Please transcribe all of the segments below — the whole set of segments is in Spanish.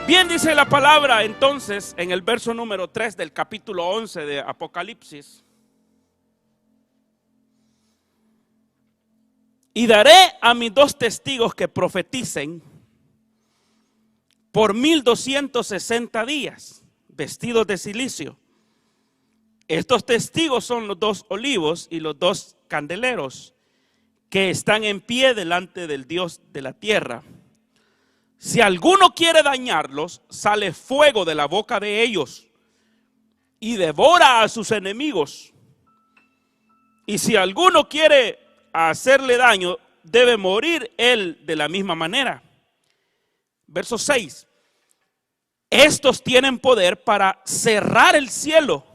Bien, dice la palabra entonces en el verso número 3 del capítulo 11 de Apocalipsis: y daré a mis 2 testigos que profeticen por 1260 días, vestidos de cilicio. Estos testigos son los 2 olivos y los 2 candeleros que están en pie delante del Dios de la tierra. Si alguno quiere dañarlos, sale fuego de la boca de ellos y devora a sus enemigos. Y si alguno quiere hacerle daño, debe morir él de la misma manera. Verso 6. Estos tienen poder para cerrar el cielo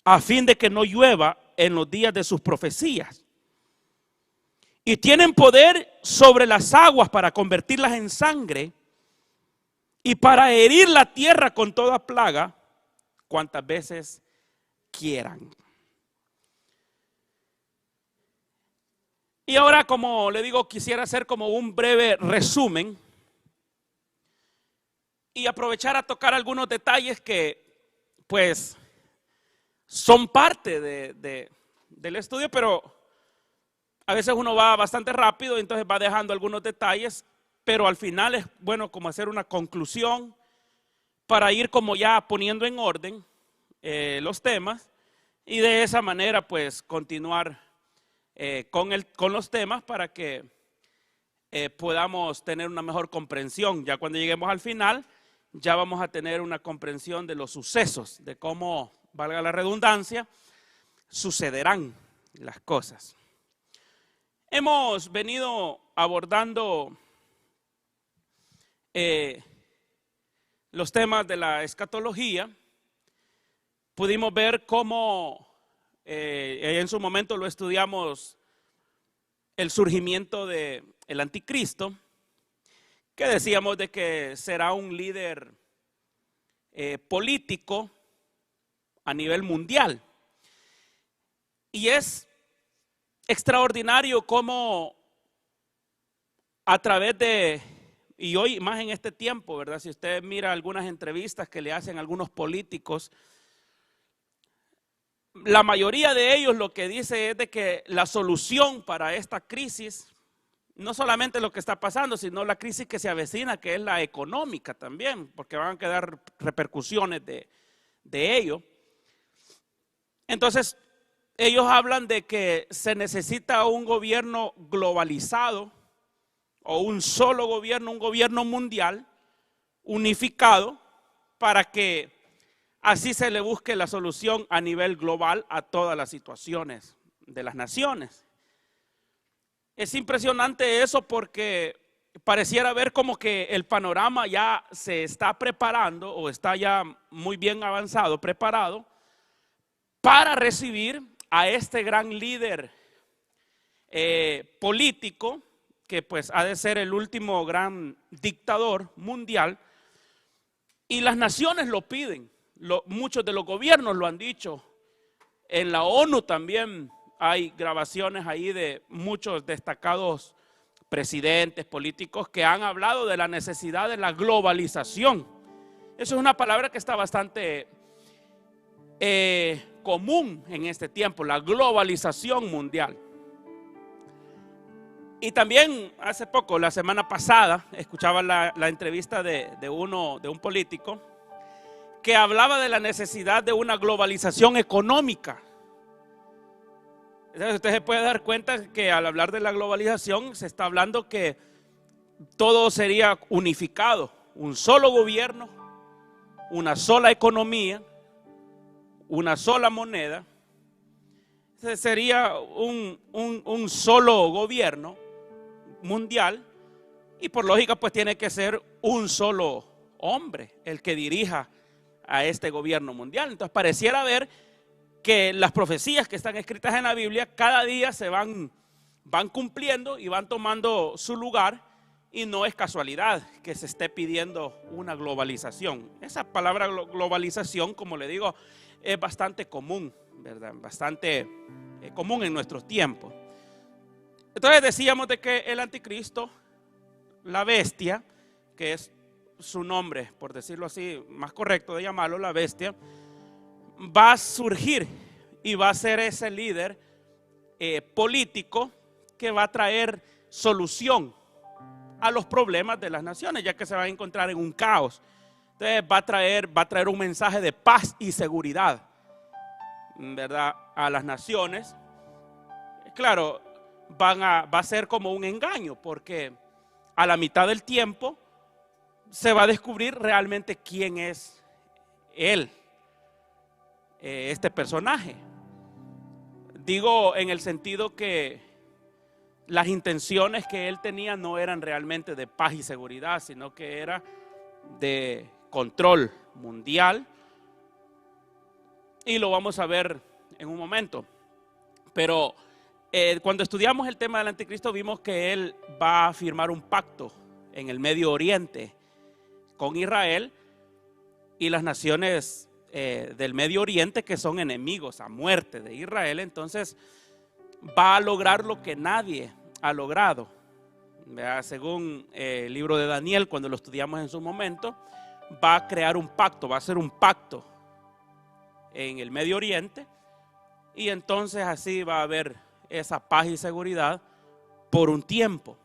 a fin de que no llueva en los días de sus profecías. Y tienen poder sobre las aguas para convertirlas en sangre y para herir la tierra con toda plaga cuantas veces quieran. Y ahora, como le digo, quisiera hacer como un breve resumen y aprovechar a tocar algunos detalles que pues son parte del estudio, pero a veces uno va bastante rápido, entonces va dejando algunos detalles, pero al final es bueno como hacer una conclusión para ir como ya poniendo en orden los temas y de esa manera pues continuar con los temas para que podamos tener una mejor comprensión. Ya cuando lleguemos al final ya vamos a tener una comprensión de los sucesos, de cómo, valga la redundancia, sucederán las cosas. Hemos venido abordando los temas de la escatología. Pudimos ver cómo en su momento lo estudiamos, el surgimiento del anticristo, que decíamos de que será un líder político a nivel mundial. Y es extraordinario cómo a través de, y hoy más en este tiempo, ¿verdad? Si usted mira algunas entrevistas que le hacen algunos políticos, la mayoría de ellos lo que dice es de que la solución para esta crisis, no solamente lo que está pasando, sino la crisis que se avecina, que es la económica también, porque van a quedar repercusiones de ello. Entonces, ellos hablan de que se necesita un gobierno globalizado o un solo gobierno, un gobierno mundial unificado, para que así se le busque la solución a nivel global a todas las situaciones de las naciones. Es impresionante eso porque pareciera ver como que el panorama ya se está preparando o está ya muy bien avanzado, preparado para recibir a este gran líder político que pues ha de ser el último gran dictador mundial, y las naciones lo piden, muchos de los gobiernos lo han dicho. En la ONU también hay grabaciones ahí de muchos destacados presidentes políticos que han hablado de la necesidad de la globalización. Eso es una palabra que está bastante común en este tiempo, la globalización mundial. Y también hace poco, la semana pasada, escuchaba la entrevista de un político que hablaba de la necesidad de una globalización económica. Entonces usted se puede dar cuenta que al hablar de la globalización se está hablando que todo sería unificado, un solo gobierno, una sola economía, una sola moneda. Ese sería un solo gobierno mundial, y por lógica pues tiene que ser un solo hombre el que dirija a este gobierno mundial. Entonces pareciera ver que las profecías que están escritas en la Biblia cada día se van cumpliendo y van tomando su lugar, y no es casualidad que se esté pidiendo una globalización. Esa palabra globalización, como le digo, es bastante común, ¿verdad? Bastante común en nuestros tiempos. Entonces decíamos de que el anticristo, la bestia, que es su nombre, por decirlo así, más correcto de llamarlo, la bestia, va a surgir y va a ser ese líder político que va a traer solución a los problemas de las naciones, ya que se va a encontrar en un caos. Entonces va a traer un mensaje de paz y seguridad, ¿verdad?, a las naciones. Claro, va a ser como un engaño, porque a la mitad del tiempo se va a descubrir realmente quién es él, este personaje. Digo en el sentido que las intenciones que él tenía no eran realmente de paz y seguridad, sino que era de control mundial. Y lo vamos a ver en un momento. Pero cuando estudiamos el tema del anticristo, vimos que él va a firmar un pacto en el Medio Oriente con Israel y las naciones del Medio Oriente, que son enemigos a muerte de Israel. Entonces va a lograr lo que nadie ha logrado, ¿verdad? Según el libro de Daniel, cuando lo estudiamos en su momento, va a crear un pacto, va a hacer un pacto en el Medio Oriente, y entonces así va a haber esa paz y seguridad por un tiempo.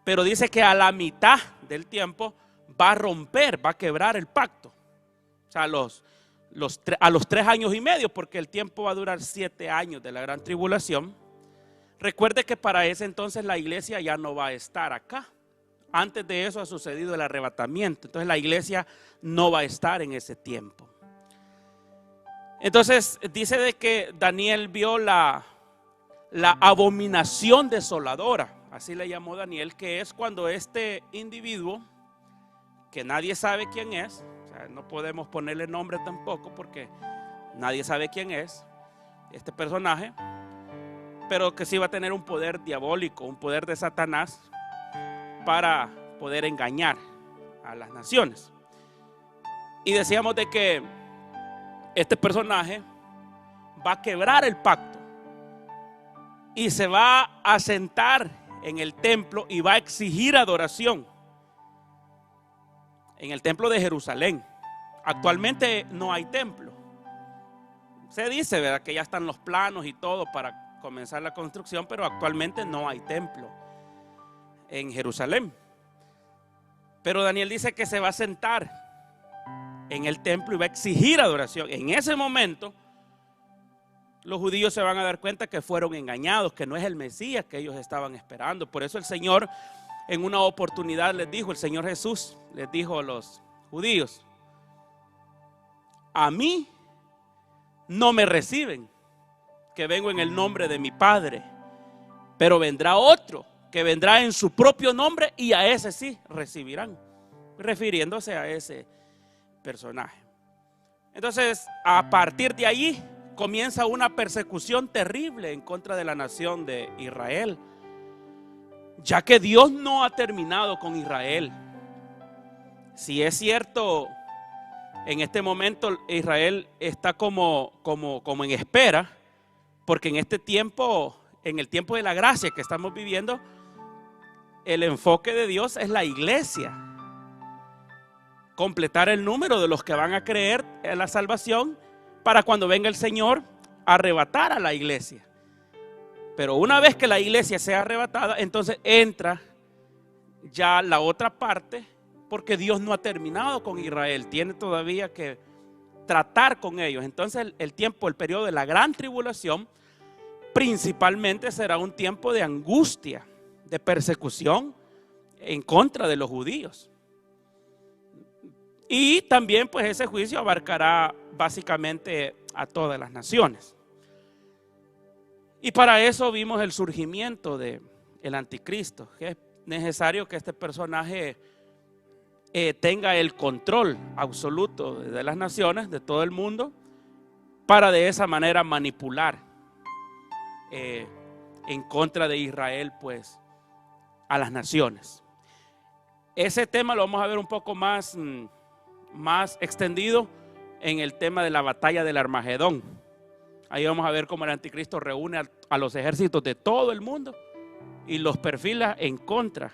Pero dice que a la mitad del tiempo va a romper, va a quebrar el pacto. O sea, a los 3 años y medio, porque el tiempo va a durar 7 años de la gran tribulación. Recuerde que para ese entonces la iglesia ya no va a estar acá. Antes de eso ha sucedido el arrebatamiento. Entonces la iglesia no va a estar en ese tiempo. Entonces dice de que Daniel vio la abominación desoladora, así le llamó Daniel, que es cuando este individuo, que nadie sabe quién es, o sea, no podemos ponerle nombre tampoco porque nadie sabe quién es este personaje, pero que sí va a tener un poder diabólico, un poder de Satanás para poder engañar a las naciones. Y decíamos de que este personaje va a quebrar el pacto y se va a sentar en el templo y va a exigir adoración en el templo de Jerusalén. Actualmente no hay templo. Se dice, ¿verdad?, que ya están los planos y todo para comenzar la construcción, pero actualmente no hay templo en Jerusalén. Pero Daniel dice que se va a sentar en el templo y va a exigir adoración. En ese momento los judíos se van a dar cuenta que fueron engañados, que no es el Mesías que ellos estaban esperando. Por eso el Señor en una oportunidad les dijo, el Señor Jesús les dijo a los judíos: a mí no me reciben, que vengo en el nombre de mi Padre, pero vendrá otro que vendrá en su propio nombre y a ese sí recibirán, refiriéndose a ese personaje. Entonces, a partir de allí comienza una persecución terrible en contra de la nación de Israel, ya que Dios no ha terminado con Israel. Si es cierto, en este momento Israel está como en espera, porque en este tiempo, en el tiempo de la gracia que estamos viviendo, el enfoque de Dios es la iglesia. Completar el número de los que van a creer en la salvación para cuando venga el Señor arrebatar a la iglesia. Pero una vez que la iglesia sea arrebatada, entonces entra ya la otra parte, porque Dios no ha terminado con Israel, tiene todavía que tratar con ellos. Entonces el tiempo, el periodo de la gran tribulación, principalmente será un tiempo de angustia, de persecución en contra de los judíos. Y también pues ese juicio abarcará básicamente a todas las naciones. Y para eso vimos el surgimiento del anticristo, que es necesario que este personaje tenga el control absoluto de las naciones, de todo el mundo, para de esa manera manipular en contra de Israel pues a las naciones. Ese tema lo vamos a ver un poco más extendido en el tema de la batalla del Armagedón. Ahí vamos a ver cómo el anticristo reúne a los ejércitos de todo el mundo y los perfila en contra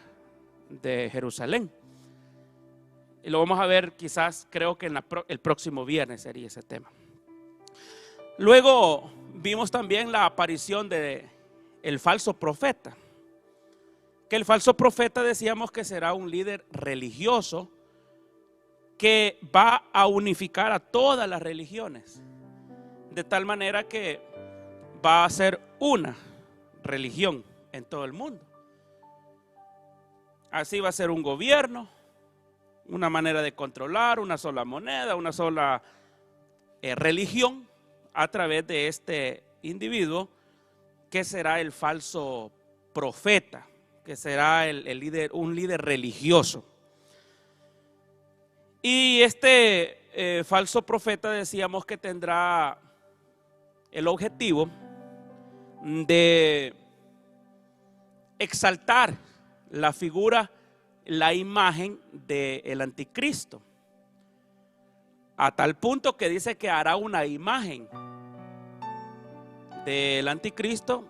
de Jerusalén. Y lo vamos a ver quizás, creo que el próximo viernes sería ese tema. Luego vimos también la aparición de el falso profeta. Que el falso profeta decíamos que será un líder religioso que va a unificar a todas las religiones. De tal manera que va a ser una religión en todo el mundo. Así va a ser un gobierno, una manera de controlar, una sola moneda, una sola religión a través de este individuo que será el falso profeta, que será un líder religioso. Y este falso profeta decíamos que tendrá el objetivo de exaltar la figura, la imagen del anticristo, a tal punto que dice que hará una imagen del anticristo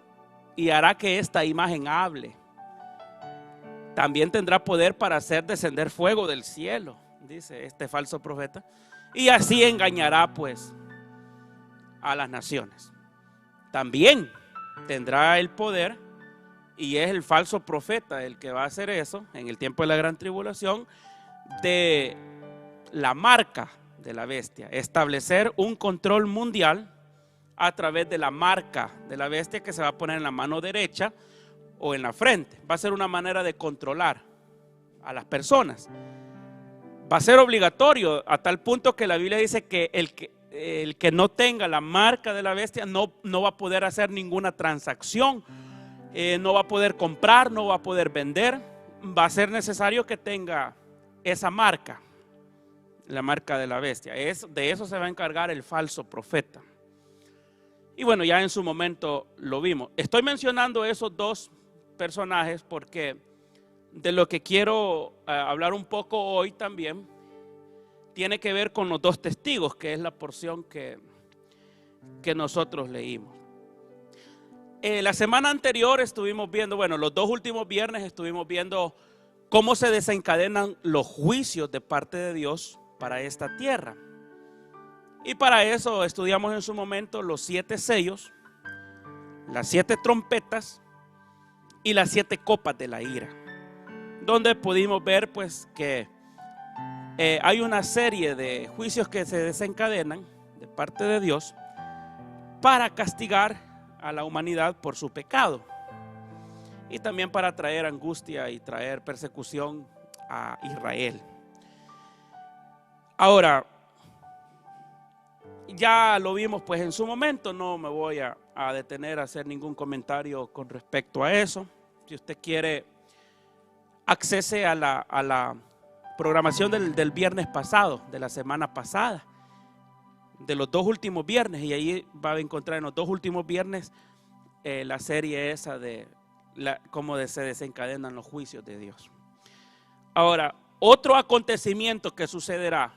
y hará que esta imagen hable. También tendrá poder para hacer descender fuego del cielo, dice este falso profeta, y así engañará pues a las naciones. También tendrá el poder, y es el falso profeta el que va a hacer eso en el tiempo de la gran tribulación, de la marca de la bestia, establecer un control mundial a través de la marca de la bestia que se va a poner en la mano derecha o en la frente. Va a ser una manera de controlar a las personas. Va a ser obligatorio a tal punto que la Biblia dice que el que no tenga la marca de la bestia no va a poder hacer ninguna transacción, no va a poder comprar, no va a poder vender. Va a ser necesario que tenga esa marca, la marca de la bestia. De eso se va a encargar el falso profeta. Y bueno, ya en su momento lo vimos. Estoy mencionando esos dos personajes porque de lo que quiero hablar un poco hoy también tiene que ver con los dos testigos, que es la porción que nosotros leímos. La semana anterior estuvimos viendo, bueno, los dos últimos viernes estuvimos viendo cómo se desencadenan los juicios de parte de Dios para esta tierra. Y para eso estudiamos en su momento los 7 sellos, las 7 trompetas y las 7 copas de la ira, donde pudimos ver pues que hay una serie de juicios que se desencadenan de parte de Dios para castigar a la humanidad por su pecado y también para traer angustia y traer persecución a Israel. Ahora, ya lo vimos pues en su momento, no me voy a detener a hacer ningún comentario con respecto a eso. Si usted quiere, accese a la programación del viernes pasado, de la semana pasada, de los dos últimos viernes, y ahí va a encontrar en los dos últimos viernes la serie esa de cómo se desencadenan los juicios de Dios. Ahora, otro acontecimiento que sucederá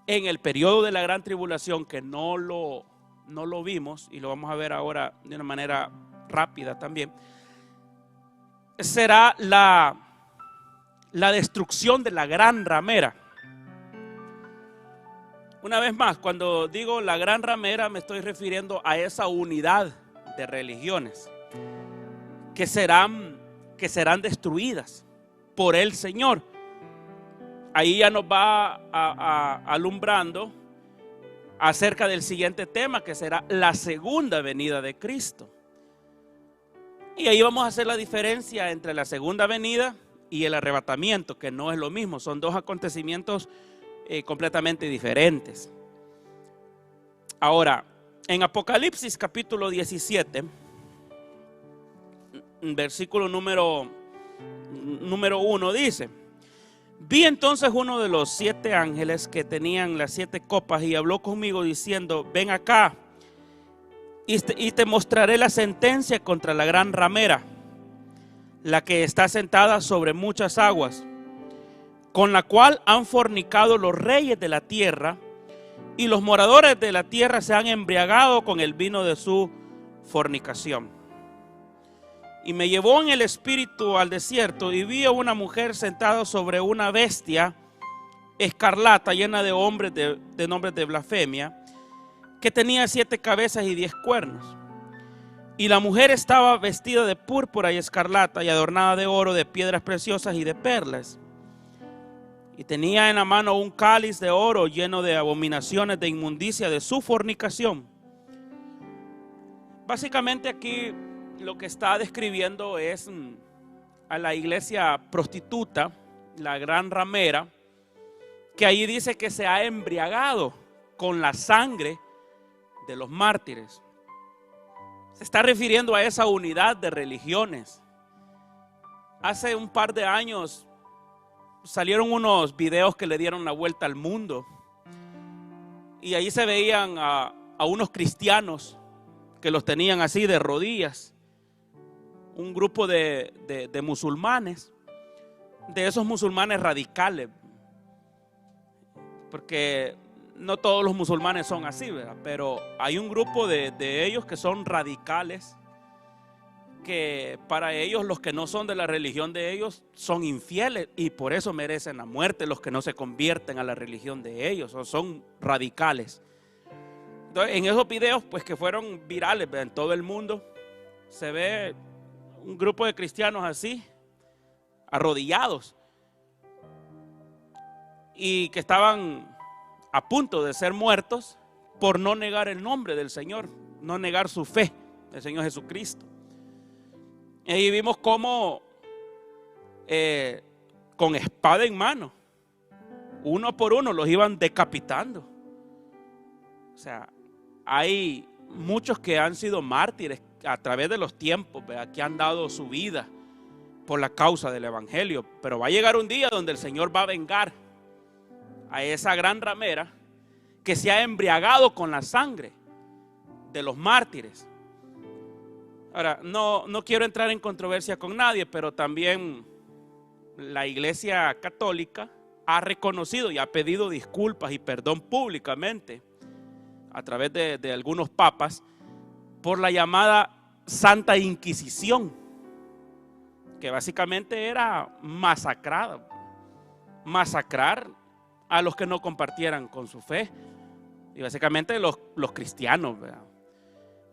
en el periodo de la gran tribulación, que no lo vimos y lo vamos a ver ahora de una manera rápida también, será la destrucción de la gran ramera. Una vez más, cuando digo la gran ramera me estoy refiriendo a esa unidad de religiones que serán destruidas por el Señor. Ahí ya nos va alumbrando acerca del siguiente tema, que será la segunda venida de Cristo. Y ahí vamos a hacer la diferencia entre la segunda venida y el arrebatamiento, que no es lo mismo, son dos acontecimientos completamente diferentes. Ahora, en Apocalipsis capítulo 17, versículo número 1 dice: vi entonces uno de los 7 ángeles que tenían las 7 copas y habló conmigo diciendo: ven acá y te mostraré la sentencia contra la gran ramera, la que está sentada sobre muchas aguas, con la cual han fornicado los reyes de la tierra, y los moradores de la tierra se han embriagado con el vino de su fornicación. Y me llevó en el espíritu al desierto, y vi a una mujer sentada sobre una bestia, escarlata, llena de hombres de nombres de blasfemia, que tenía 7 cabezas y 10 cuernos. Y la mujer estaba vestida de púrpura y escarlata y adornada de oro, de piedras preciosas y de perlas. Y tenía en la mano un cáliz de oro lleno de abominaciones de inmundicia de su fornicación. Básicamente aquí lo que está describiendo es a la iglesia prostituta, la gran ramera, que ahí dice que se ha embriagado con la sangre de los mártires. Se está refiriendo a esa unidad de religiones. Hace un par de años salieron unos videos que le dieron la vuelta al mundo, y ahí se veían a unos cristianos que los tenían así de rodillas, un grupo de musulmanes, de esos musulmanes radicales, porque no todos los musulmanes son así, ¿verdad? Pero hay un grupo de ellos que son radicales, que para ellos los que no son de la religión de ellos son infieles y por eso merecen la muerte los que no se convierten a la religión de ellos, o son radicales. Entonces, en esos videos pues que fueron virales, ¿verdad?, en todo el mundo, se ve un grupo de cristianos así, arrodillados, y que estaban a punto de ser muertos por no negar el nombre del Señor, no negar su fe del Señor Jesucristo. Y ahí vimos cómo con espada en mano, uno por uno los iban decapitando. O sea, hay muchos que han sido mártires a través de los tiempos, ¿verdad?, que han dado su vida por la causa del evangelio. Pero va a llegar un día donde el Señor va a vengar a esa gran ramera que se ha embriagado con la sangre de los mártires. Ahora, no quiero entrar en controversia con nadie, pero también la Iglesia Católica ha reconocido y ha pedido disculpas y perdón públicamente a través de algunos papas por la llamada Santa Inquisición, que básicamente era masacrar a los que no compartieran con su fe, y básicamente los cristianos, ¿verdad?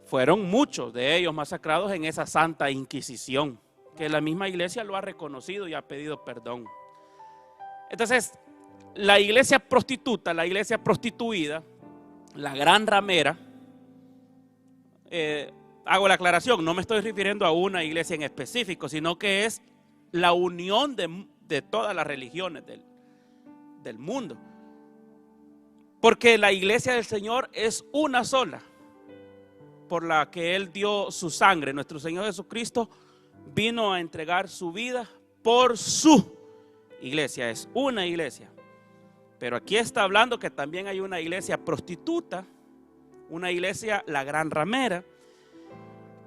Fueron muchos de ellos masacrados en esa Santa Inquisición, que la misma iglesia lo ha reconocido y ha pedido perdón. Entonces, la iglesia prostituta, la iglesia prostituida, la gran ramera, hago la aclaración, no me estoy refiriendo a una iglesia en específico, sino que es la unión de todas las religiones del mundo. Porque la iglesia del Señor es una sola, por la que Él dio su sangre. Nuestro Señor Jesucristo vino a entregar su vida por su iglesia. Es una iglesia. Pero aquí está hablando que también hay una iglesia prostituta, una iglesia, la gran ramera,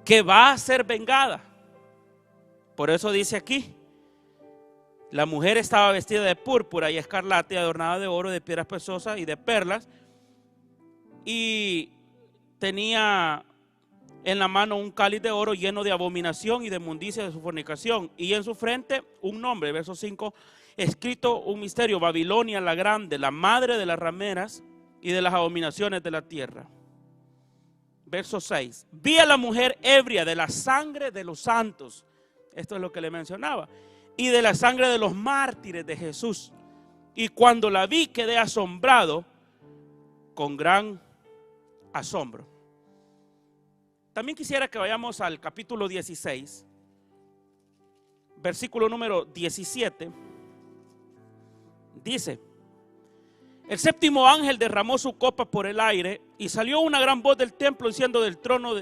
que va a ser vengada. Por eso dice aquí: la mujer estaba vestida de púrpura y escarlata y adornada de oro, de piedras preciosas y de perlas, y tenía en la mano un cáliz de oro lleno de abominación y de inmundicia de su fornicación, y en su frente un nombre, verso 5, escrito un misterio: Babilonia la grande, la madre de las rameras y de las abominaciones de la tierra. Verso 6, vi a la mujer ebria de la sangre de los santos, esto es lo que le mencionaba, y de la sangre de los mártires de Jesús, y cuando la vi quedé asombrado con gran asombro. También quisiera que vayamos al capítulo 16, versículo número 17. Dice: el séptimo ángel derramó su copa por el aire, y salió una gran voz del templo diciendo del trono,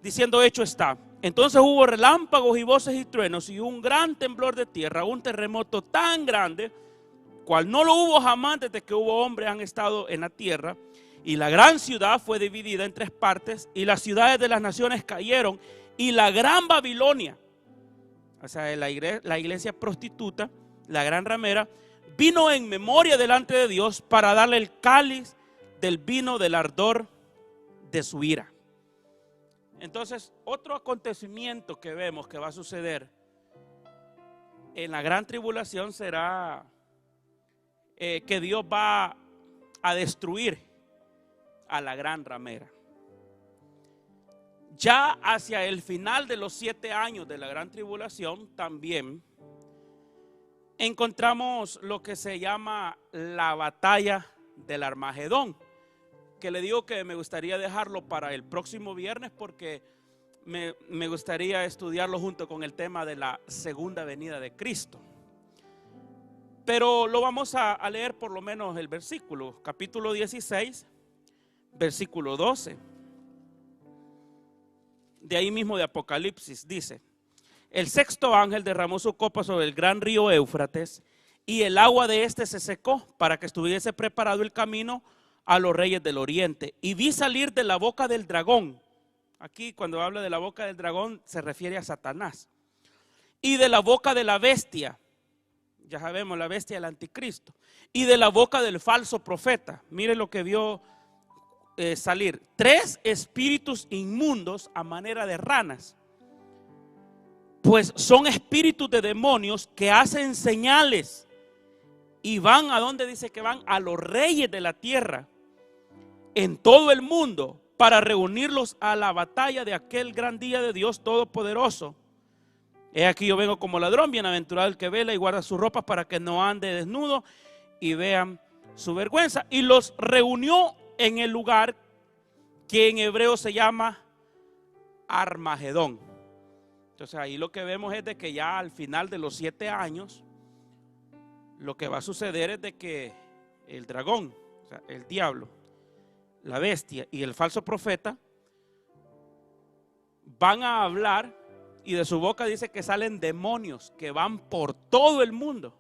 diciendo: hecho está. Entonces hubo relámpagos y voces y truenos y un gran temblor de tierra, un terremoto tan grande, cual no lo hubo jamás desde que hubo hombres han estado en la tierra. Y la gran ciudad fue dividida en 3 partes, y las ciudades de las naciones cayeron, y la gran Babilonia, o sea, la iglesia prostituta, la gran ramera, vino en memoria delante de Dios para darle el cáliz del vino del ardor de su ira. Entonces, otro acontecimiento que vemos que va a suceder en la gran tribulación será que Dios va a destruir a la gran ramera. Ya hacia el final de los 7 años de la gran tribulación también encontramos lo que se llama la batalla del Armagedón, que le digo que me gustaría dejarlo para el próximo viernes porque me gustaría estudiarlo junto con el tema de la segunda venida de Cristo. Pero lo vamos a leer por lo menos el versículo, capítulo 16, versículo 12. De ahí mismo de Apocalipsis dice: el sexto ángel derramó su copa sobre el gran río Éufrates, y el agua de este se secó, para que estuviese preparado el camino a los reyes del oriente. Y vi salir de la boca del dragón. Aquí cuando habla de la boca del dragón se refiere a Satanás. Y de la boca de la bestia, ya sabemos, la bestia del anticristo. Y de la boca del falso profeta. Mire lo que vio salir: 3 espíritus inmundos a manera de ranas. Pues son espíritus de demonios que hacen señales y van, ¿a dónde dice que van? A los reyes de la tierra en todo el mundo, para reunirlos a la batalla de aquel gran día de Dios Todopoderoso. He aquí yo vengo como ladrón, bienaventurado el que vela y guarda sus ropas para que no ande desnudo y vean su vergüenza. Y los reunió en el lugar que en hebreo se llama Armagedón. Entonces ahí lo que vemos es de que ya al final de los 7 años lo que va a suceder es de que el dragón, o sea, el diablo, la bestia y el falso profeta van a hablar, y de su boca dice que salen demonios que van por todo el mundo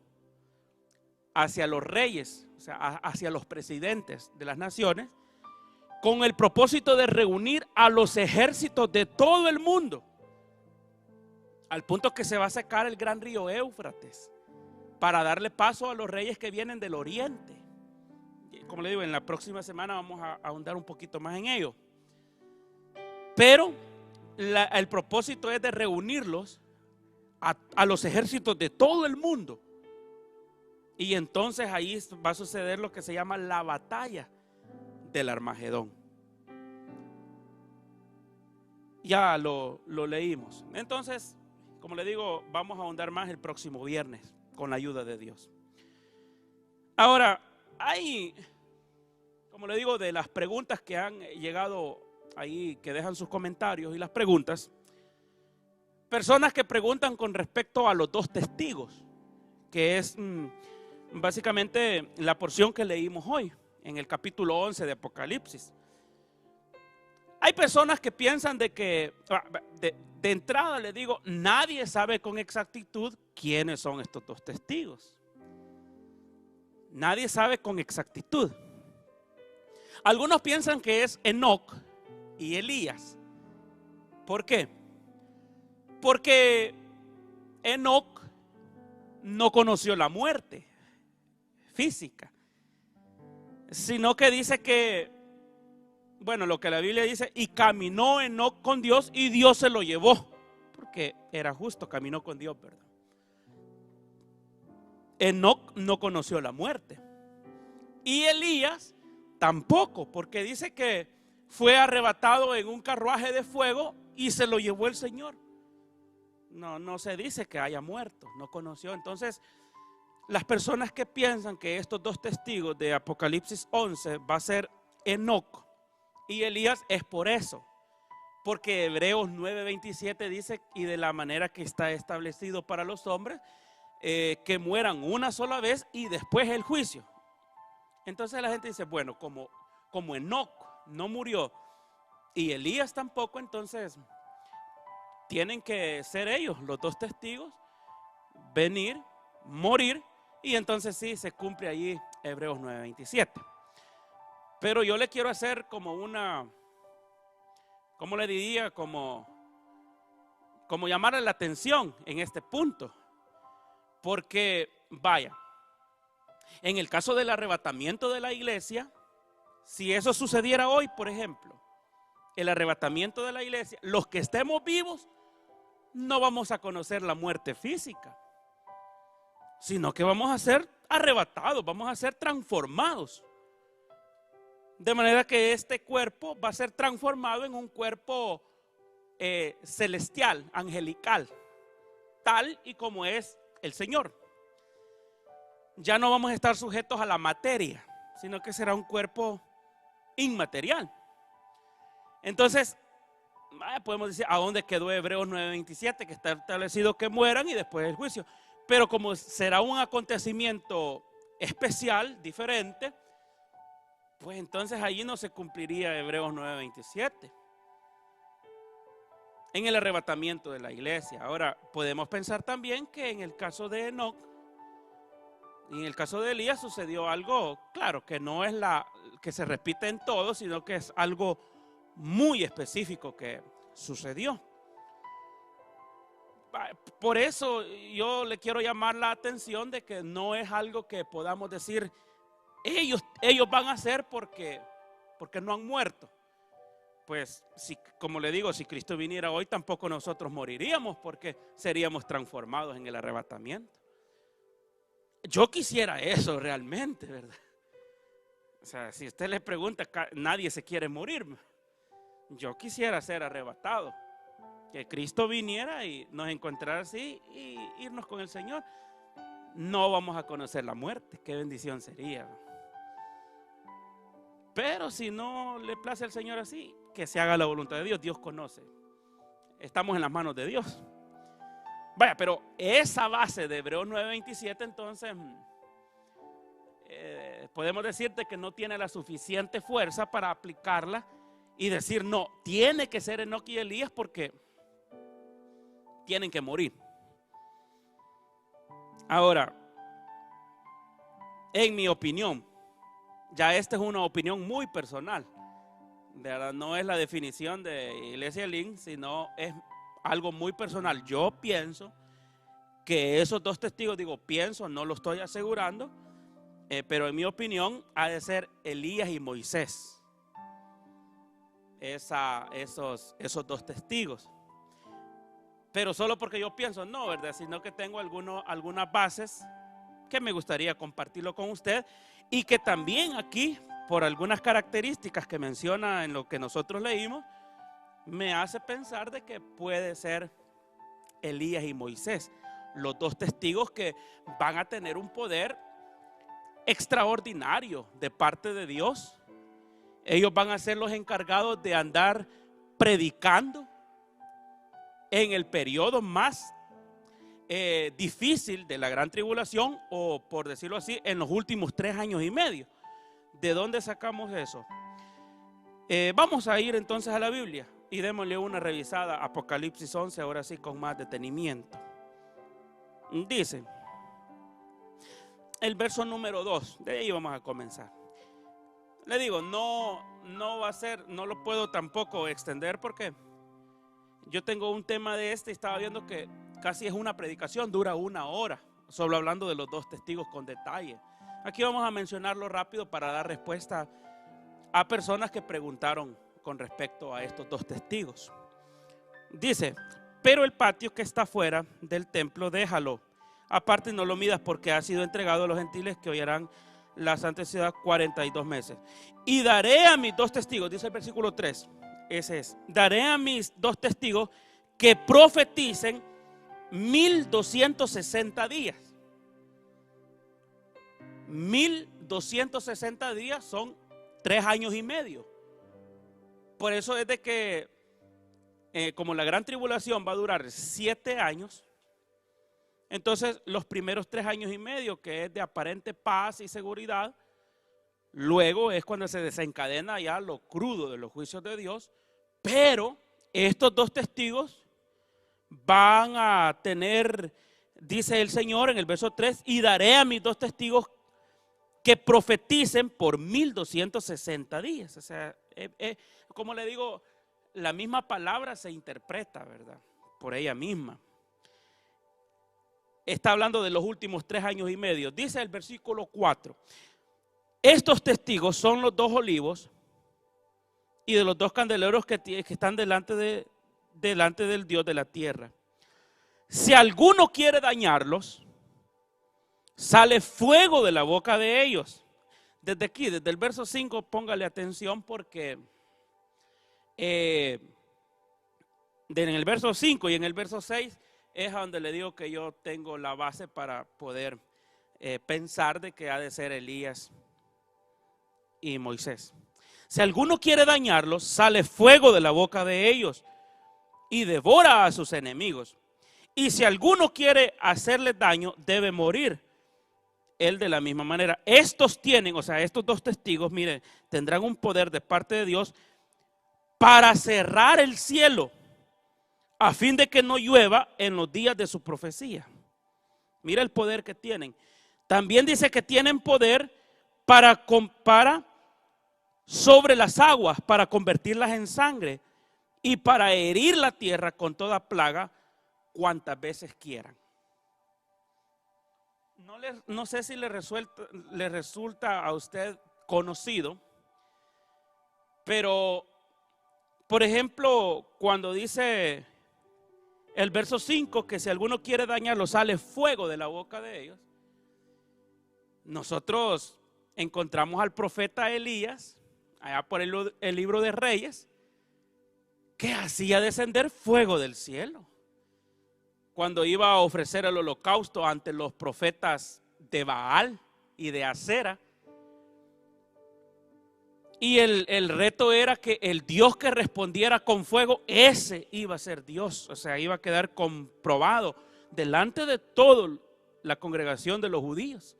hacia los reyes, o sea, hacia los presidentes de las naciones, con el propósito de reunir a los ejércitos de todo el mundo, al punto que se va a secar el gran río Éufrates para darle paso a los reyes que vienen del oriente. Como le digo, en la próxima semana vamos a ahondar un poquito más en ello. Pero el propósito es de reunirlos a los ejércitos de todo el mundo. Y entonces ahí va a suceder lo que se llama la batalla del Armagedón. Ya lo leímos. Entonces, como le digo, vamos a ahondar más el próximo viernes con la ayuda de Dios. Ahora, hay, como le digo, de las preguntas que han llegado ahí, que dejan sus comentarios y las preguntas, personas que preguntan con respecto a los 2 testigos, que es básicamente la porción que leímos hoy en el capítulo 11 de Apocalipsis. Hay personas que piensan de que, de entrada le digo, nadie sabe con exactitud quiénes son estos 2 testigos. Nadie sabe con exactitud. Algunos piensan que es Enoc y Elías. ¿Por qué? Porque Enoc no conoció la muerte física, sino que dice que, bueno, lo que la Biblia dice, y caminó Enoc con Dios y Dios se lo llevó, porque era justo, caminó con Dios, ¿verdad? Enoc no conoció la muerte. Y Elías tampoco, porque dice que fue arrebatado en un carruaje de fuego y se lo llevó el Señor. No se dice que haya muerto, no conoció. Entonces, las personas que piensan que estos 2 testigos de Apocalipsis 11 va a ser Enoc y Elías, es por eso. Porque Hebreos 9:27 dice, y de la manera que está establecido para los hombres, que mueran una sola vez y después el juicio. Entonces la gente dice, bueno, como Enoc no murió y Elías tampoco, entonces tienen que ser ellos los 2 testigos, venir, morir, y entonces sí se cumple allí Hebreos 9:27. Pero yo le quiero hacer como una, ¿cómo le diría? Como llamarle la atención en este punto. Porque, vaya, en el caso del arrebatamiento de la iglesia, si eso sucediera hoy, por ejemplo, el arrebatamiento de la iglesia, los que estemos vivos no vamos a conocer la muerte física. sino que vamos a ser arrebatados, vamos a ser transformados. De manera que este cuerpo va a ser transformado en un cuerpo celestial, angelical, tal y como es el Señor. Ya no vamos a estar sujetos a la materia, sino que será un cuerpo inmaterial. Entonces, podemos decir, ¿a dónde quedó Hebreos 9:27? Que está establecido que mueran y después el juicio. Pero como será un acontecimiento especial, diferente, pues entonces allí no se cumpliría Hebreos 9:27. En el arrebatamiento de la iglesia. Ahora, podemos pensar también que en el caso de Enoc y en el caso de Elías sucedió algo, claro, que no es que se repite en todo, sino que es algo muy específico que sucedió. Por eso yo le quiero llamar la atención de que no es algo que podamos decir ellos van a hacer porque no han muerto. Pues como le digo, si Cristo viniera hoy tampoco nosotros moriríamos, porque seríamos transformados en el arrebatamiento. Yo quisiera eso realmente, ¿verdad? O sea, si usted le pregunta, nadie se quiere morir. Yo quisiera ser arrebatado, que Cristo viniera y nos encontrara así y irnos con el Señor. No vamos a conocer la muerte, qué bendición sería. Pero si no le place al Señor así, que se haga la voluntad de Dios. Dios conoce, estamos en las manos de Dios. Vaya, pero esa base de Hebreos 9:27 entonces podemos decirte que no tiene la suficiente fuerza para aplicarla y decir no, tiene que ser Enoc y Elías porque tienen que morir. Ahora, en mi opinión, ya esta es una opinión muy personal, de verdad, no es la definición de Iglesia Link, sino es algo muy personal. Yo pienso que esos dos testigos, no lo estoy asegurando, pero en mi opinión ha de ser Elías y Moisés, esos dos testigos. Pero solo porque yo pienso, no, ¿verdad? Sino que tengo algunas bases que me gustaría compartirlo con usted y que también aquí, por algunas características que menciona en lo que nosotros leímos, me hace pensar de que puede ser Elías y Moisés, los dos testigos que van a tener un poder extraordinario de parte de Dios. Ellos van a ser los encargados de andar predicando en el periodo más difícil de la gran tribulación, o por decirlo así, en los últimos 3 años y medio. ¿De dónde sacamos eso? Vamos a ir entonces a la Biblia y démosle una revisada. Apocalipsis 11, ahora sí con más detenimiento. Dice el verso número 2, de ahí vamos a comenzar. Le digo, no va a ser, no lo puedo tampoco extender porque yo tengo un tema de y estaba viendo que casi es una predicación, dura 1 hora, solo hablando de los dos testigos con detalle. Aquí vamos a mencionarlo rápido para dar respuesta a personas que preguntaron con respecto a estos dos testigos. Dice, pero el patio que está fuera del templo déjalo, aparte no lo midas porque ha sido entregado a los gentiles que oirán la santa ciudad 42 meses. Y daré a mis dos testigos, dice el versículo 3, ese es, daré a mis dos testigos que profeticen 1260 días. 1260 días son 3 años y medio. Por eso es de que como la gran tribulación va a durar 7 años, entonces los primeros 3 años y medio, que es de aparente paz y seguridad, luego es cuando se desencadena ya lo crudo de los juicios de Dios. Pero estos dos testigos van a tener, dice el Señor en el verso 3, y daré a mis dos testigos que profeticen por 1260 días. O sea, como le digo, la misma palabra se interpreta, ¿verdad? Por ella misma. Está hablando de los últimos 3 años y medio. Dice el versículo 4, estos testigos son los 2 olivos y de los 2 candeleros que están delante del Dios de la tierra. Si alguno quiere dañarlos, sale fuego de la boca de ellos. Desde aquí, desde el verso 5, póngale atención porque en el verso 5 y en el verso 6 es a donde le digo que yo tengo la base para poder pensar de que ha de ser Elías y Moisés. Si alguno quiere dañarlos, sale fuego de la boca de ellos y devora a sus enemigos. Y si alguno quiere hacerles daño, debe morir él de la misma manera. Estos tienen, o sea, estos dos testigos, miren, tendrán un poder de parte de Dios para cerrar el cielo a fin de que no llueva en los días de su profecía. Mira el poder que tienen. También dice que tienen poder para sobre las aguas, para convertirlas en sangre y para herir la tierra con toda plaga cuantas veces quieran. No sé si le resulta a usted conocido, pero por ejemplo, cuando dice el verso 5 que si alguno quiere dañarlo, sale fuego de la boca de ellos, nosotros encontramos al profeta Elías allá por el libro de Reyes, que hacía descender fuego del cielo cuando iba a ofrecer el holocausto ante los profetas de Baal y de Acera. Y el reto era que el Dios que respondiera con fuego, ese iba a ser Dios. O sea, iba a quedar comprobado delante de toda la congregación de los judíos.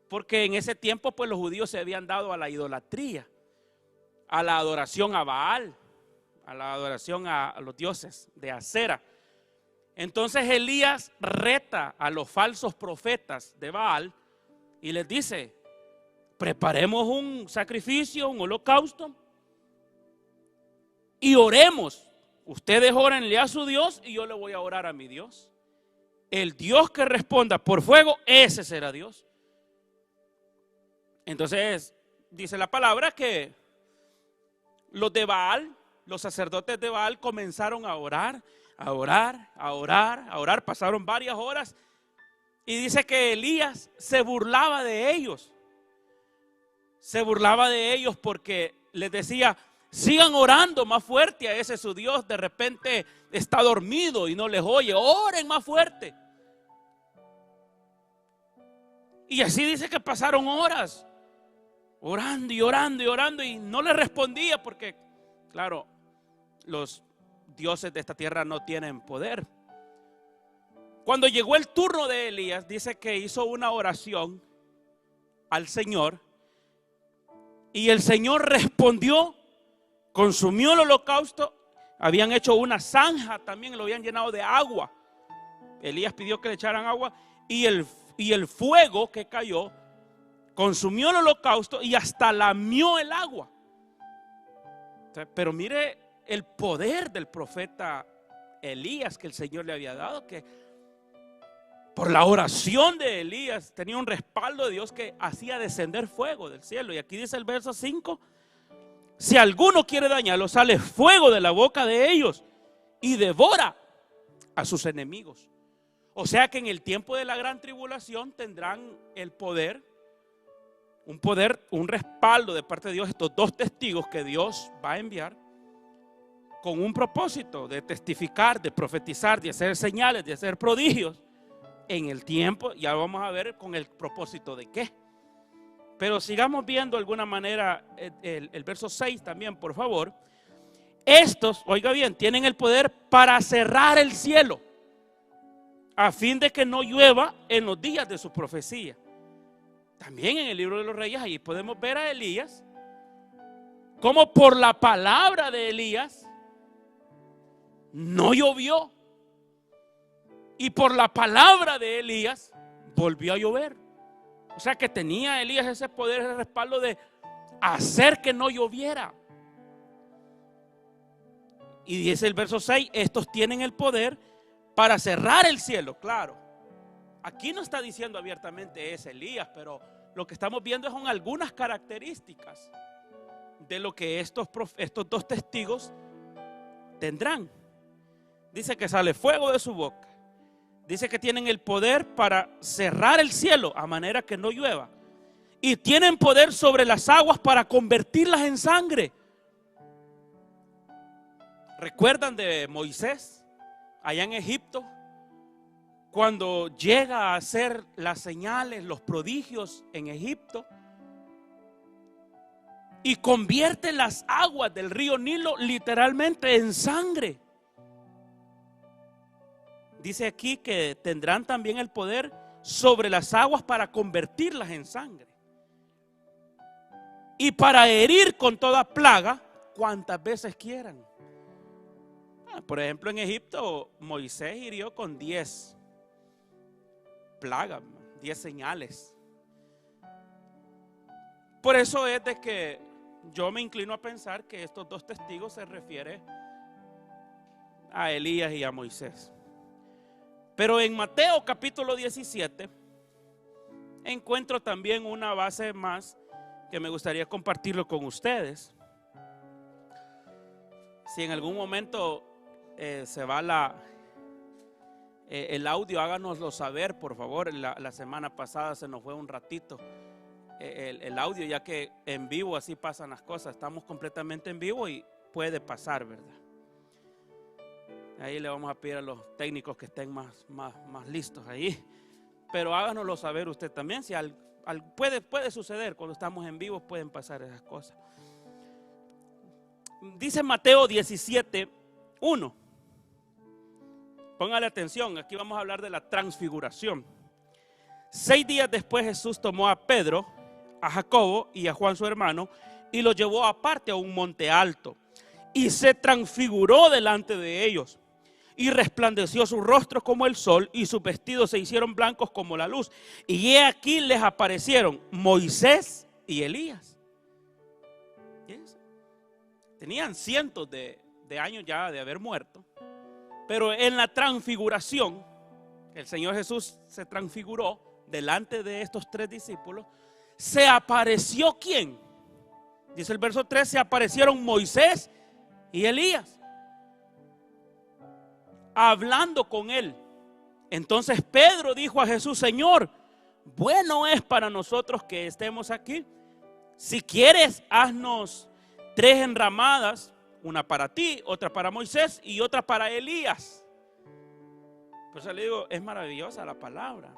Porque en ese tiempo pues los judíos se habían dado a la idolatría, a la adoración a Baal, a la adoración a los dioses de Acera. Entonces Elías reta a los falsos profetas de Baal y les dice: preparemos un sacrificio, un holocausto y oremos. Ustedes órenle a su Dios y yo le voy a orar a mi Dios. El Dios que responda por fuego, ese será Dios. Entonces dice la palabra que los de Baal, los sacerdotes de Baal comenzaron a orar, a orar, a orar, a orar. Pasaron varias horas y dice que Elías se burlaba de ellos. Se burlaba de ellos porque les decía: sigan orando más fuerte a ese su Dios. De repente está dormido y no les oye. Oren más fuerte. Y así dice que pasaron horas orando y orando y orando y no le respondía porque, claro, los dioses de esta tierra no tienen poder. Cuando llegó el turno de Elías, dice que hizo una oración al Señor y el Señor respondió, consumió el holocausto. Habían hecho una zanja, también lo habían llenado de agua. Elías pidió que le echaran agua y el fuego que cayó consumió el holocausto y hasta lamió el agua. Pero mire el poder del profeta Elías que el Señor le había dado, que por la oración de Elías tenía un respaldo de Dios que hacía descender fuego del cielo. Y aquí dice el verso 5: si alguno quiere dañarlo, sale fuego de la boca de ellos y devora a sus enemigos. O sea que en el tiempo de la gran tribulación tendrán el poder, un respaldo de parte de Dios, estos dos testigos que Dios va a enviar con un propósito de testificar, de profetizar, de hacer señales, de hacer prodigios en el tiempo. Ya vamos a ver con el propósito de qué. Pero sigamos viendo de alguna manera el verso 6 también, por favor. Estos, oiga bien, tienen el poder para cerrar el cielo a fin de que no llueva en los días de su profecía. También en el libro de los Reyes, ahí podemos ver a Elías, como por la palabra de Elías no llovió, y por la palabra de Elías volvió a llover. O sea que tenía Elías ese poder, ese respaldo de hacer que no lloviera. Y dice el verso 6: estos tienen el poder para cerrar el cielo. Claro, aquí no está diciendo abiertamente es Elías, pero lo que estamos viendo son algunas características de lo que estos dos testigos tendrán. Dice que sale fuego de su boca, Dice que tienen el poder para cerrar el cielo a manera que no llueva. Y tienen poder sobre las aguas para convertirlas en sangre. ¿Recuerdan de Moisés allá en Egipto? Cuando llega a hacer las señales, los prodigios en Egipto. Y convierte las aguas del río Nilo literalmente en sangre. Dice aquí que tendrán también el poder sobre las aguas para convertirlas en sangre. Y para herir con toda plaga cuantas veces quieran. Por ejemplo, en Egipto Moisés hirió con 10 plagas, 10 señales. Por eso es de que yo me inclino a pensar que estos dos testigos se refieren a Elías y a Moisés. Pero en Mateo capítulo 17 encuentro también una base más que me gustaría compartirlo con ustedes. Si en algún momento se va el audio, háganoslo saber, por favor. La semana pasada se nos fue un ratito el audio, ya que en vivo así pasan las cosas. Estamos completamente en vivo y puede pasar, ¿verdad? Ahí le vamos a pedir a los técnicos que estén más listos ahí. Pero háganoslo saber usted también. Si puede suceder cuando estamos en vivo, pueden pasar esas cosas. Dice Mateo 17:1. Póngale atención, aquí vamos a hablar de la transfiguración. 6 días después Jesús tomó a Pedro, a Jacobo y a Juan su hermano y los llevó aparte a un monte alto y se transfiguró delante de ellos. Y resplandeció su rostro como el sol y sus vestidos se hicieron blancos como la luz. Y he aquí les aparecieron Moisés y Elías. Tenían cientos de años ya de haber muerto. Pero en la transfiguración, el Señor Jesús se transfiguró delante de estos 3 discípulos. ¿Se apareció quién? Dice el verso 3, se aparecieron Moisés y Elías, hablando con él. Entonces Pedro dijo a Jesús: Señor, bueno es para nosotros que estemos aquí. Si quieres, haznos 3 enramadas, una para ti, otra para Moisés y otra para Elías. Por eso le digo, es maravillosa la palabra.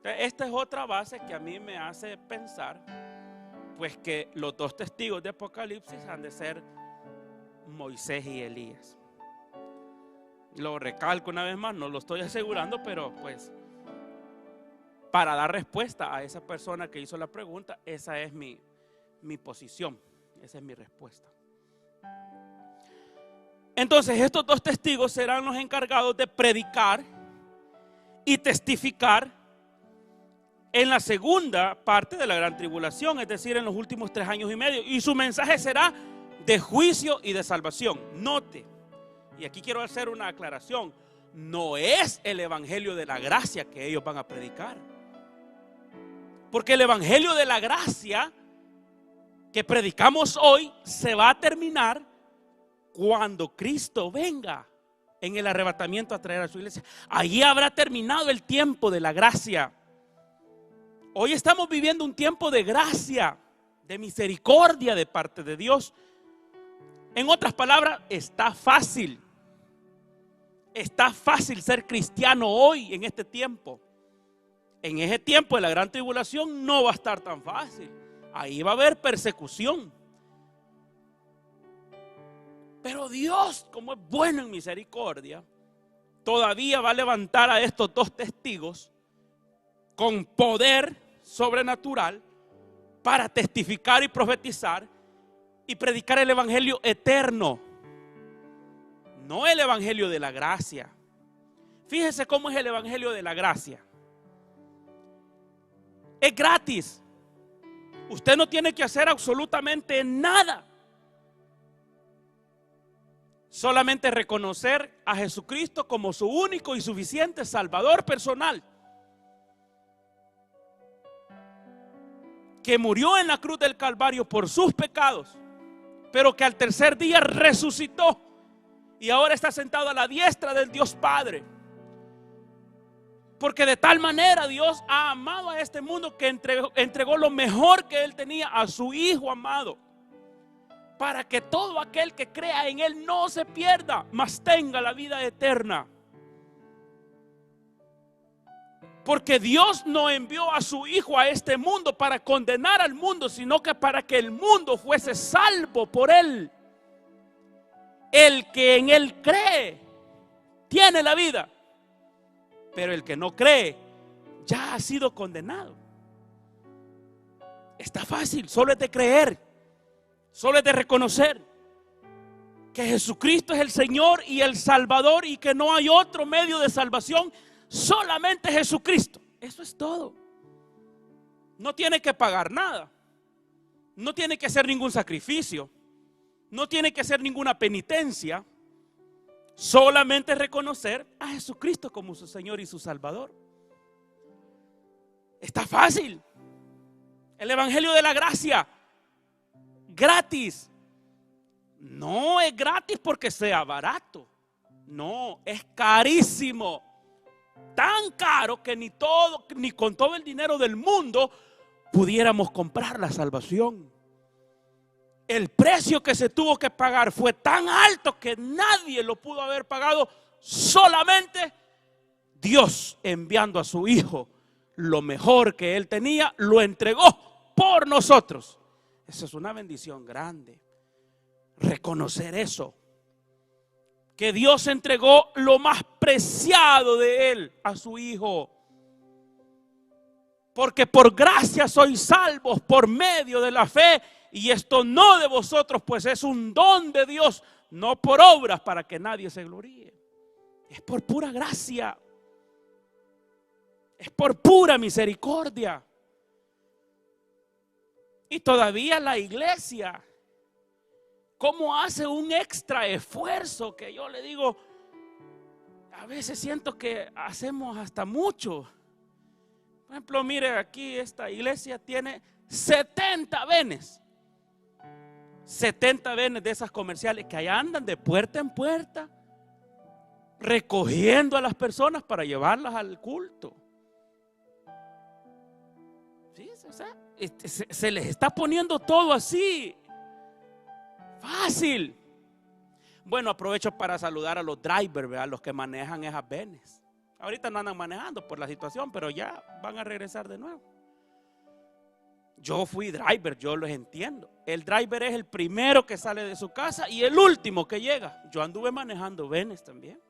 Esta es otra base que a mí me hace pensar, pues, que los 2 testigos de Apocalipsis han de ser Moisés y Elías. Lo recalco una vez más, no lo estoy asegurando, pero pues para dar respuesta a esa persona que hizo la pregunta, esa es mi posición, esa es mi respuesta. Entonces estos 2 testigos serán los encargados de predicar y testificar en la segunda parte de la gran tribulación, es decir, en los últimos 3 años y medio. Y su mensaje será de juicio y de salvación. Note, y aquí quiero hacer una aclaración, no es el evangelio de la gracia que ellos van a predicar. Porque el evangelio de la gracia que predicamos hoy se va a terminar cuando Cristo venga en el arrebatamiento a traer a su iglesia. Allí habrá terminado el tiempo de la gracia. Hoy estamos viviendo un tiempo de gracia, de misericordia de parte de Dios. En otras palabras, está fácil ser cristiano hoy en este tiempo. En ese tiempo de la gran tribulación no va a estar tan fácil. Ahí va a haber persecución. Pero Dios, como es bueno en misericordia, todavía va a levantar a estos 2 testigos con poder sobrenatural para testificar y profetizar y predicar el evangelio eterno, no el evangelio de la gracia. Fíjese cómo es el evangelio de la gracia. Es gratis. Usted no tiene que hacer absolutamente nada. Solamente reconocer a Jesucristo como su único y suficiente Salvador personal, que murió en la cruz del Calvario por sus pecados, pero que al tercer día resucitó y ahora está sentado a la diestra del Dios Padre. Porque de tal manera Dios ha amado a este mundo que entregó lo mejor que Él tenía, a su Hijo amado, para que todo aquel que crea en Él no se pierda, mas tenga la vida eterna. Porque Dios no envió a su Hijo a este mundo para condenar al mundo, sino que para que el mundo fuese salvo por Él. El que en Él cree tiene la vida, pero el que no cree ya ha sido condenado. Está fácil, solo es de creer, solo es de reconocer que Jesucristo es el Señor y el Salvador, y que no hay otro medio de salvación, solamente Jesucristo. Eso es todo. No tiene que pagar nada, no tiene que hacer ningún sacrificio, no tiene que hacer ninguna penitencia. Solamente reconocer a Jesucristo como su Señor y su Salvador. Está fácil. El Evangelio de la gracia, gratis. No es gratis porque sea barato. No, es carísimo. Tan caro que ni con todo el dinero del mundo pudiéramos comprar la salvación. El precio que se tuvo que pagar fue tan alto que nadie lo pudo haber pagado, solamente Dios, enviando a su Hijo. Lo mejor que Él tenía lo entregó por nosotros. Eso es una bendición grande. Reconocer eso, que Dios entregó lo más preciado de Él a su Hijo. Porque por gracia sois salvos por medio de la fe. Y esto no de vosotros, pues es un don de Dios, no por obras para que nadie se gloríe. Es por pura gracia. Es por pura misericordia. Y todavía la iglesia, ¿cómo hace un extra esfuerzo? Que yo le digo, a veces siento que hacemos hasta mucho. Por ejemplo, mire, aquí esta iglesia tiene 70 venes. 70 venes de esas comerciales que allá andan de puerta en puerta, recogiendo a las personas para llevarlas al culto. ¿Sí? O sea, se les está poniendo todo así fácil. Bueno, aprovecho para saludar a los drivers, ¿verdad? Los que manejan esas venes. Ahorita no andan manejando por la situación, pero ya van a regresar de nuevo. Yo fui driver, yo los entiendo. El driver es el primero que sale de su casa y el último que llega. Yo anduve manejando venes también.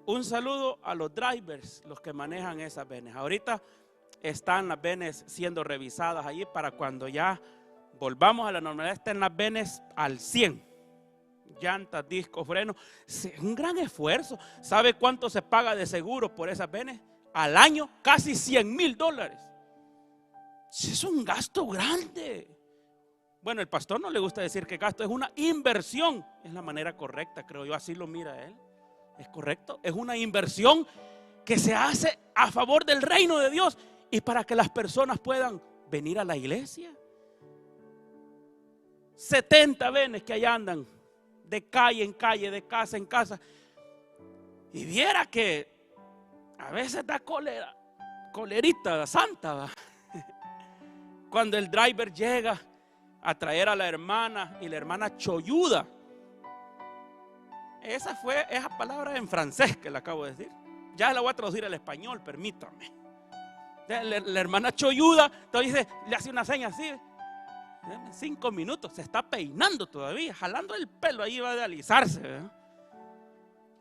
Un saludo a los drivers, los que manejan esas venes. Ahorita están las venes siendo revisadas allí para cuando ya volvamos a la normalidad, estén las venes al 100. Llantas, discos, frenos. Es un gran esfuerzo. ¿Sabe cuánto se paga de seguro por esas venes? Al año, casi $100,000. Es un gasto grande. Bueno, el pastor no le gusta decir que gasto, es una inversión. Es la manera correcta, creo yo, así lo mira él. Es correcto, es una inversión que se hace a favor del reino de Dios y para que las personas puedan venir a la iglesia. 70 venes que allá andan de calle en calle, de casa en casa. Y viera que a veces da colerita santa, ¿va? Cuando el driver llega a traer a la hermana y la hermana cholluda. Esa palabra en francés que le acabo de decir. Ya la voy a traducir al español, permítame. La hermana cholluda, entonces le hace una seña así. 5 minutos, se está peinando todavía, jalando el pelo, ahí va a alisarse, ¿verdad?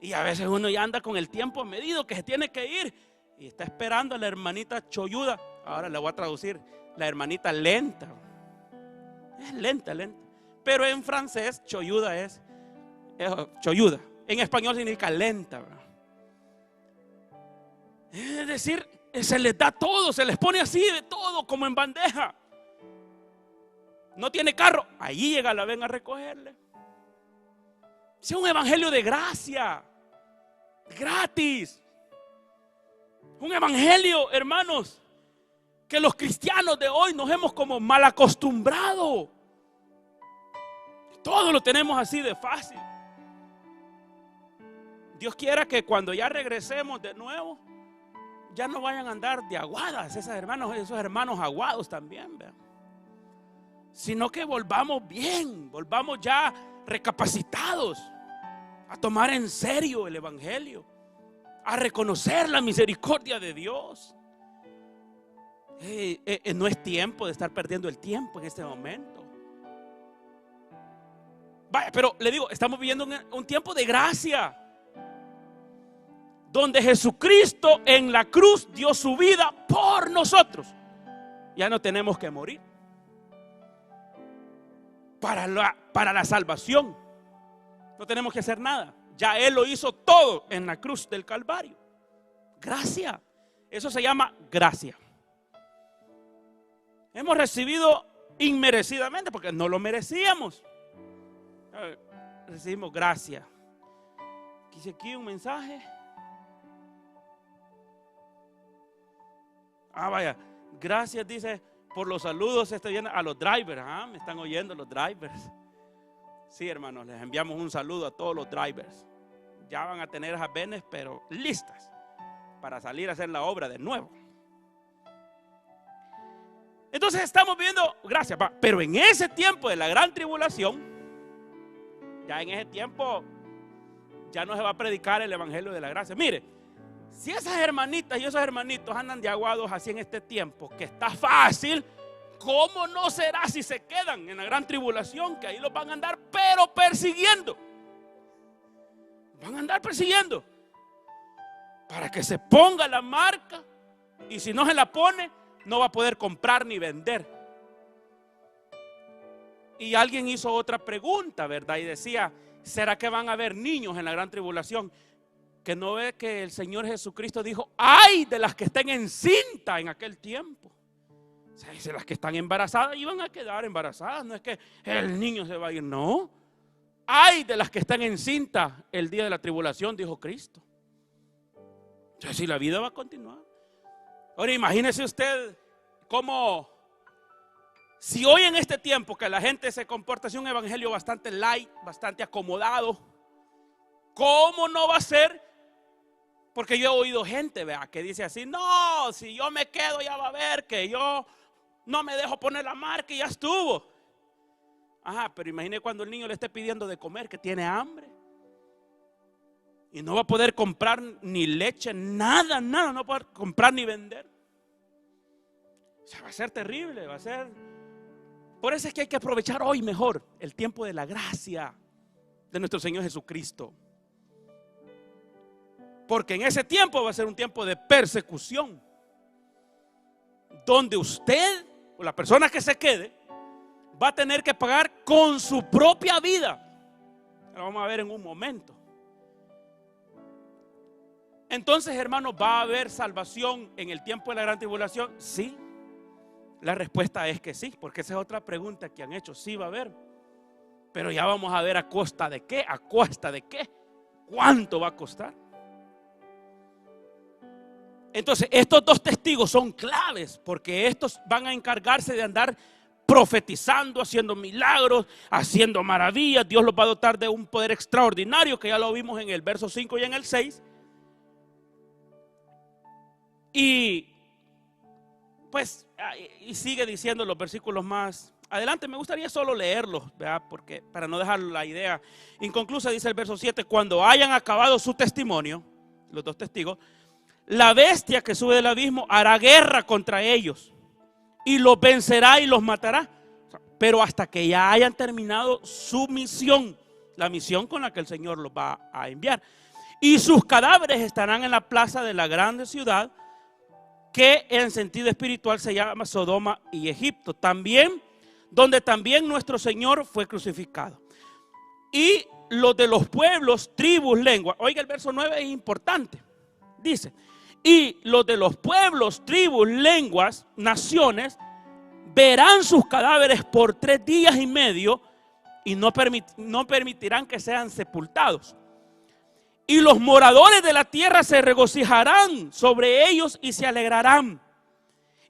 Y a veces uno ya anda con el tiempo medido que se tiene que ir y está esperando a la hermanita cholluda. Ahora le voy a traducir, la hermanita lenta. Es lenta. Pero en francés cholluda es cholluda. En español significa lenta, ¿verdad? Es decir, se les da todo, se les pone así de todo como en bandeja. No tiene carro, allí llega la ven a recogerle. Es un evangelio de gracia, gratis. Un evangelio, hermanos, que los cristianos de hoy nos hemos como mal acostumbrado. Todo lo tenemos así de fácil. Dios quiera que cuando ya regresemos de nuevo, ya no vayan a andar de aguadas, esos hermanos aguados también, ¿verdad? Sino que volvamos bien, volvamos ya recapacitados a tomar en serio el evangelio, a reconocer la misericordia de Dios. No es tiempo de estar perdiendo el tiempo en este momento. Vaya, pero le digo, estamos viviendo un tiempo de gracia, donde Jesucristo en la cruz dio su vida por nosotros. Ya no tenemos que morir para la salvación. No tenemos que hacer nada. Ya Él lo hizo todo en la cruz del Calvario. Gracia. Eso se llama gracia. Hemos recibido inmerecidamente porque no lo merecíamos. Recibimos gracia. Quise aquí un mensaje. Vaya. Gracias, dice, por los saludos a los drivers. Me están oyendo los drivers. Sí, hermanos, les enviamos un saludo a todos los drivers. Ya van a tener esas venes, pero listas para salir a hacer la obra de nuevo. Entonces estamos viendo gracias, pero en ese tiempo de la gran tribulación, ya en ese tiempo ya no se va a predicar el evangelio de la gracia. Mire, si esas hermanitas y esos hermanitos andan de aguados así en este tiempo, que está fácil, ¿cómo no será si se quedan en la gran tribulación? Que ahí los van a andar pero persiguiendo. Van a andar persiguiendo para que se ponga la marca, y si no se la pone, no va a poder comprar ni vender. Y alguien hizo otra pregunta, ¿verdad? Y decía, ¿será que van a haber niños en la gran tribulación? Que no ve que el Señor Jesucristo dijo, ¡ay de las que estén encinta en aquel tiempo! O sea, si las que están embarazadas iban a quedar embarazadas, no es que el niño se va a ir, no. ¡Ay de las que están encinta el día de la tribulación!, dijo Cristo. O sea, si la vida va a continuar. Ahora imagínese usted cómo, si hoy en este tiempo que la gente se comporta así, un evangelio bastante light, bastante acomodado, ¿cómo no va a ser? Porque yo he oído gente, vea, que dice así, no, si yo me quedo ya va a ver que yo no me dejo poner la marca y ya estuvo. Pero imagine cuando el niño le esté pidiendo de comer, que tiene hambre y no va a poder comprar ni leche, nada, no va a poder comprar ni vender. O sea, va a ser terrible, va a ser. Por eso es que hay que aprovechar hoy mejor el tiempo de la gracia de nuestro Señor Jesucristo. Porque en ese tiempo va a ser un tiempo de persecución, donde usted o la persona que se quede va a tener que pagar con su propia vida. Lo vamos a ver en un momento. Entonces, hermanos, ¿va a haber salvación en el tiempo de la gran tribulación? Sí. La respuesta es que sí, porque esa es otra pregunta que han hecho. Sí va a haber. Pero ya vamos a ver a costa de qué, a costa de qué, cuánto va a costar. Entonces, estos dos testigos son claves, porque estos van a encargarse de andar profetizando, haciendo milagros, haciendo maravillas. Dios los va a dotar de un poder extraordinario, que ya lo vimos en el verso 5 y en el 6. Y pues, y sigue diciendo los versículos más adelante. Me gustaría solo leerlos, ¿verdad? Porque para no dejar la idea inconclusa, dice el verso 7: cuando hayan acabado su testimonio, los dos testigos, la bestia que sube del abismo hará guerra contra ellos y los vencerá y los matará, pero hasta que ya hayan terminado su misión, la misión con la que el Señor los va a enviar. Y sus cadáveres estarán en la plaza de la grande ciudad, que en sentido espiritual se llama Sodoma y Egipto, también, donde también nuestro Señor fue crucificado. Y los de los pueblos, tribus, lenguas. Oiga, el verso 9 es importante. Dice, y los de los pueblos, tribus, lenguas, naciones, verán sus cadáveres por 3 días y medio y no permitirán que sean sepultados. Y los moradores de la tierra se regocijarán sobre ellos y se alegrarán.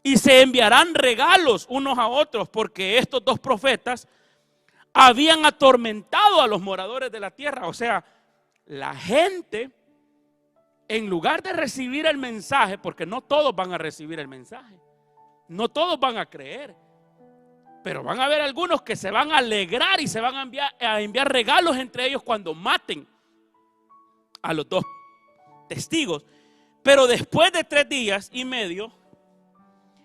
Y se enviarán regalos unos a otros, porque estos dos profetas habían atormentado a los moradores de la tierra. O sea, la gente en lugar de recibir el mensaje, porque no todos van a recibir el mensaje, no todos van a creer, pero van a haber algunos que se van a alegrar y se van a enviar regalos entre ellos cuando maten a los dos testigos. Pero después de 3 días y medio,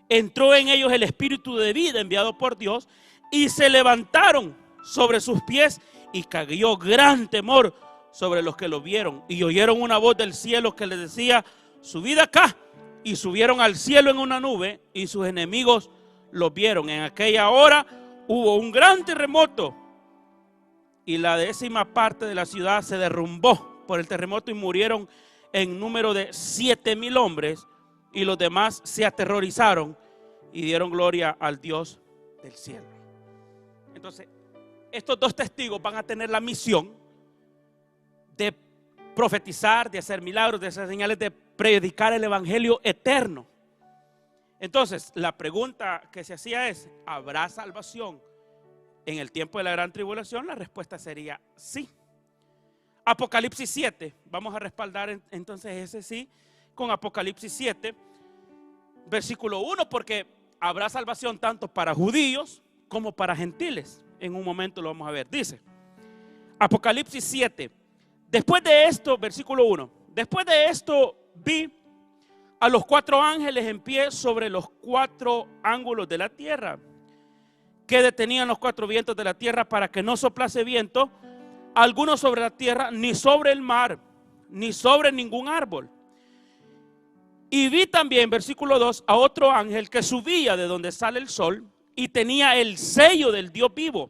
entró en ellos el espíritu de vida enviado por Dios y se levantaron sobre sus pies y cayó gran temor sobre los que lo vieron. Y oyeron una voz del cielo que les decía: subid acá. Y subieron al cielo en una nube y sus enemigos los vieron. En aquella hora hubo un gran terremoto y la 10ª parte de la ciudad se derrumbó por el terremoto y murieron en número de 7,000 hombres, y los demás se aterrorizaron y dieron gloria al Dios del cielo. Entonces, estos 2 testigos van a tener la misión de profetizar, de hacer milagros, de hacer señales, de predicar el evangelio eterno. Entonces, la pregunta que se hacía es: ¿habrá salvación en el tiempo de la gran tribulación? La respuesta sería sí. Apocalipsis 7, vamos a respaldar entonces ese sí con Apocalipsis 7, versículo 1, porque habrá salvación tanto para judíos como para gentiles. En un momento lo vamos a ver. Dice Apocalipsis 7: después de esto, versículo 1, después de esto vi a los 4 ángeles en pie sobre los 4 ángulos de la tierra, que detenían los 4 vientos de la tierra para que no soplase viento alguno sobre la tierra, ni sobre el mar, ni sobre ningún árbol. Y vi también, versículo 2, a otro ángel que subía de donde sale el sol y tenía el sello del Dios vivo,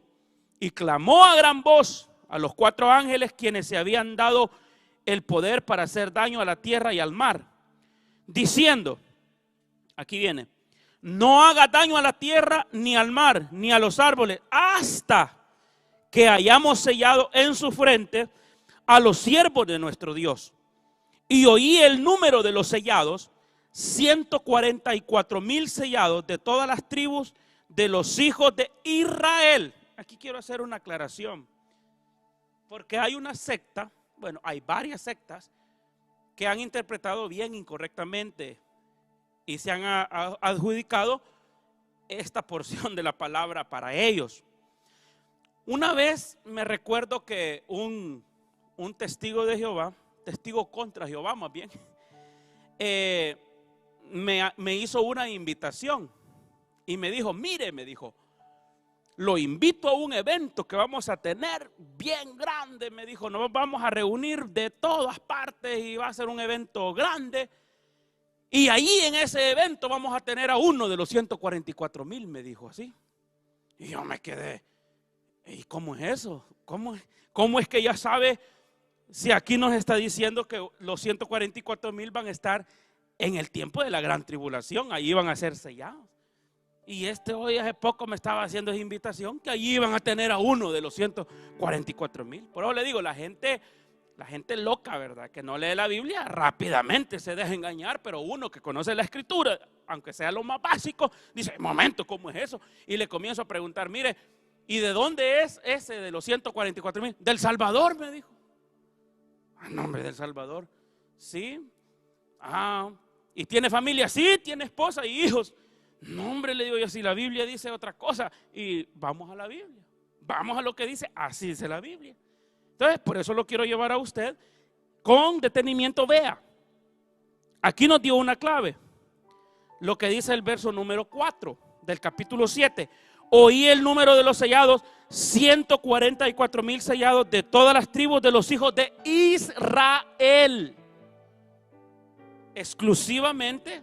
y clamó a gran voz a los 4 ángeles quienes se habían dado el poder para hacer daño a la tierra y al mar, diciendo, aquí viene: no haga daño a la tierra, ni al mar, ni a los árboles, hasta que hayamos sellado en su frente a los siervos de nuestro Dios. Y oí el número de los sellados: 144,000 sellados de todas las tribus de los hijos de Israel. Aquí quiero hacer una aclaración, porque hay una secta, bueno, hay varias sectas que han interpretado bien incorrectamente y se han adjudicado esta porción de la palabra para ellos. Una vez me recuerdo que un testigo de Jehová, testigo contra Jehová más bien, me hizo una invitación y me dijo: mire, me dijo, lo invito a un evento que vamos a tener bien grande. Me dijo: nos vamos a reunir de todas partes y va a ser un evento grande. Y ahí en ese evento vamos a tener a uno de los 144,000, me dijo así. Y yo me quedé: ¿y cómo es eso? ¿Cómo es que ya sabe si aquí nos está diciendo que los 144,000 van a estar en el tiempo de la gran tribulación? Allí van a ser sellados. Y hoy hace poco me estaba haciendo esa invitación que allí iban a tener a uno de los 144,000. Por eso le digo, la gente loca, ¿verdad?, que no lee la Biblia, rápidamente se deja engañar. Pero uno que conoce la escritura, aunque sea lo más básico, dice: momento, ¿cómo es eso? Y le comienzo a preguntar: mire, ¿y de dónde es ese de los 144,000? Del Salvador, me dijo. No, hombre, del Salvador. Sí. ¿Y tiene familia? Sí, tiene esposa y hijos. No, hombre, le digo yo, si la Biblia dice otra cosa. Y vamos a la Biblia, vamos a lo que dice, así dice la Biblia. Entonces, por eso lo quiero llevar a usted con detenimiento. Vea, aquí nos dio una clave, lo que dice el verso número 4 del capítulo 7. Oí el número de los sellados: 144,000 sellados de todas las tribus de los hijos de Israel. Exclusivamente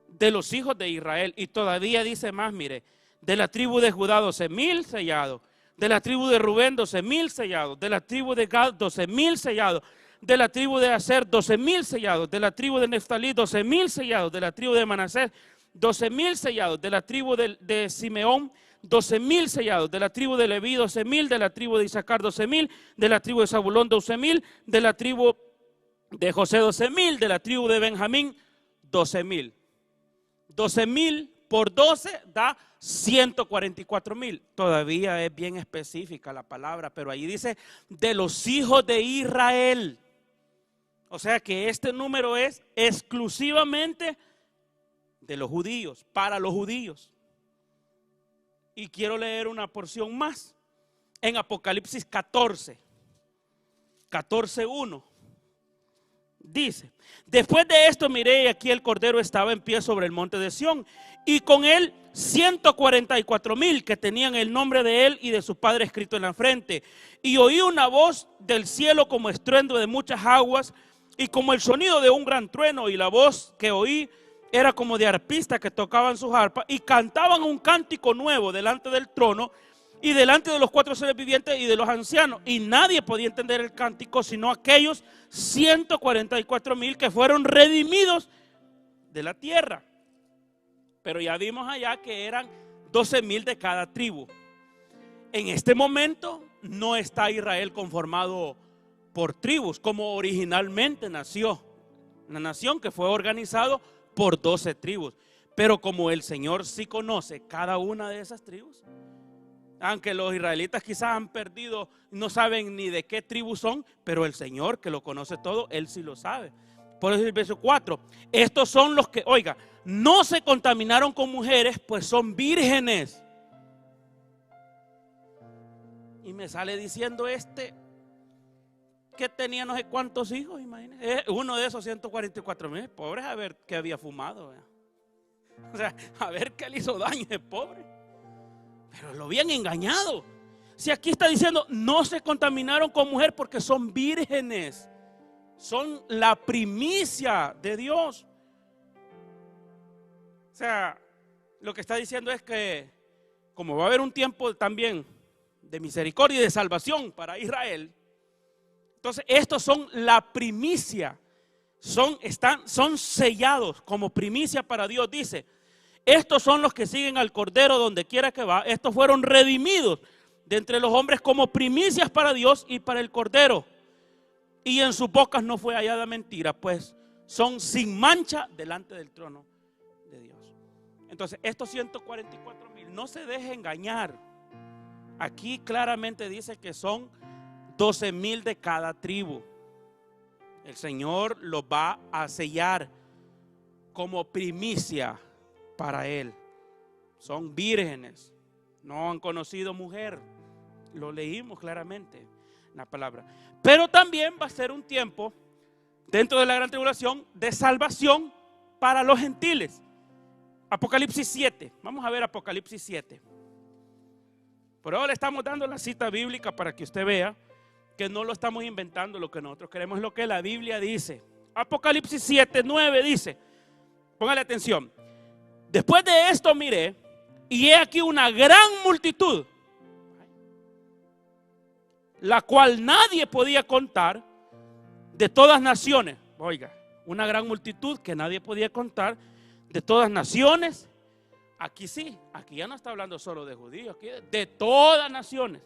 de los hijos de Israel. Y todavía dice más, mire: de la tribu de Judá 12,000 sellados, de la tribu de Rubén 12,000 sellados, de la tribu de Gad 12,000 sellados, de la tribu de Aser 12,000 sellados, de la tribu de Neftalí 12,000 sellados, de la tribu de Manasés 12,000 sellados, de la tribu de Simeón 12,000 sellados, de la tribu de Leví 12,000, de la tribu de Isaacar 12,000, de la tribu de Zabulón 12,000, de la tribu de José 12,000, de la tribu de Benjamín 12,000. 12,000 por 12 da 144,000. Todavía es bien específica la palabra, pero ahí dice: de los hijos de Israel. O sea que este número es exclusivamente de los judíos, para los judíos. Y quiero leer una porción más en Apocalipsis 14:1. Dice: después de esto miré, y aquí el Cordero estaba en pie sobre el monte de Sión, y con él 144,000 que tenían el nombre de él y de su padre escrito en la frente. Y oí una voz del cielo como estruendo de muchas aguas y como el sonido de un gran trueno, y la voz que oí era como de arpistas que tocaban sus arpas y cantaban un cántico nuevo delante del trono y delante de los 4 seres vivientes y de los ancianos. Y nadie podía entender el cántico sino aquellos 144,000 que fueron redimidos de la tierra. Pero ya vimos allá que eran 12,000 de cada tribu. En este momento no está Israel conformado por tribus como originalmente nació. Una nación que fue organizado por 12 tribus. Pero como el Señor sí conoce cada una de esas tribus, aunque los israelitas quizás han perdido, no saben ni de qué tribu son, pero el Señor que lo conoce todo, Él sí lo sabe. Por eso el verso 4, estos son los que, oiga, no se contaminaron con mujeres, pues son vírgenes. Y me sale diciendo que tenía no sé cuántos hijos, imagínense. Uno de esos 144,000, pobres, a ver qué había fumado. O sea, a ver qué le hizo daño ese pobre. Pero lo habían engañado. Si aquí está diciendo, no se contaminaron con mujer porque son vírgenes. Son la primicia de Dios. O sea, lo que está diciendo es que como va a haber un tiempo también de misericordia y de salvación para Israel, entonces estos son la primicia, son sellados como primicia para Dios. Dice, estos son los que siguen al Cordero donde quiera que va. Estos fueron redimidos de entre los hombres como primicias para Dios y para el Cordero. Y en sus bocas no fue hallada mentira, pues son sin mancha delante del trono de Dios. Entonces estos 144,000, no se deje engañar. Aquí claramente dice que son 12,000 de cada tribu. El Señor los va a sellar como primicia para Él. Son vírgenes, no han conocido mujer. Lo leímos claramente en la palabra. Pero también va a ser un tiempo dentro de la gran tribulación de salvación para los gentiles. Apocalipsis 7. Vamos a ver Apocalipsis 7. Por ahora le estamos dando la cita bíblica para que usted vea que no lo estamos inventando lo que nosotros queremos, es lo que la Biblia dice. Apocalipsis 7:9 dice, póngale atención. Después de esto miré, y he aquí una gran multitud, la cual nadie podía contar, de todas naciones. Oiga, una gran multitud que nadie podía contar, de todas naciones. Aquí sí, aquí ya no está hablando solo de judíos, aquí de todas naciones,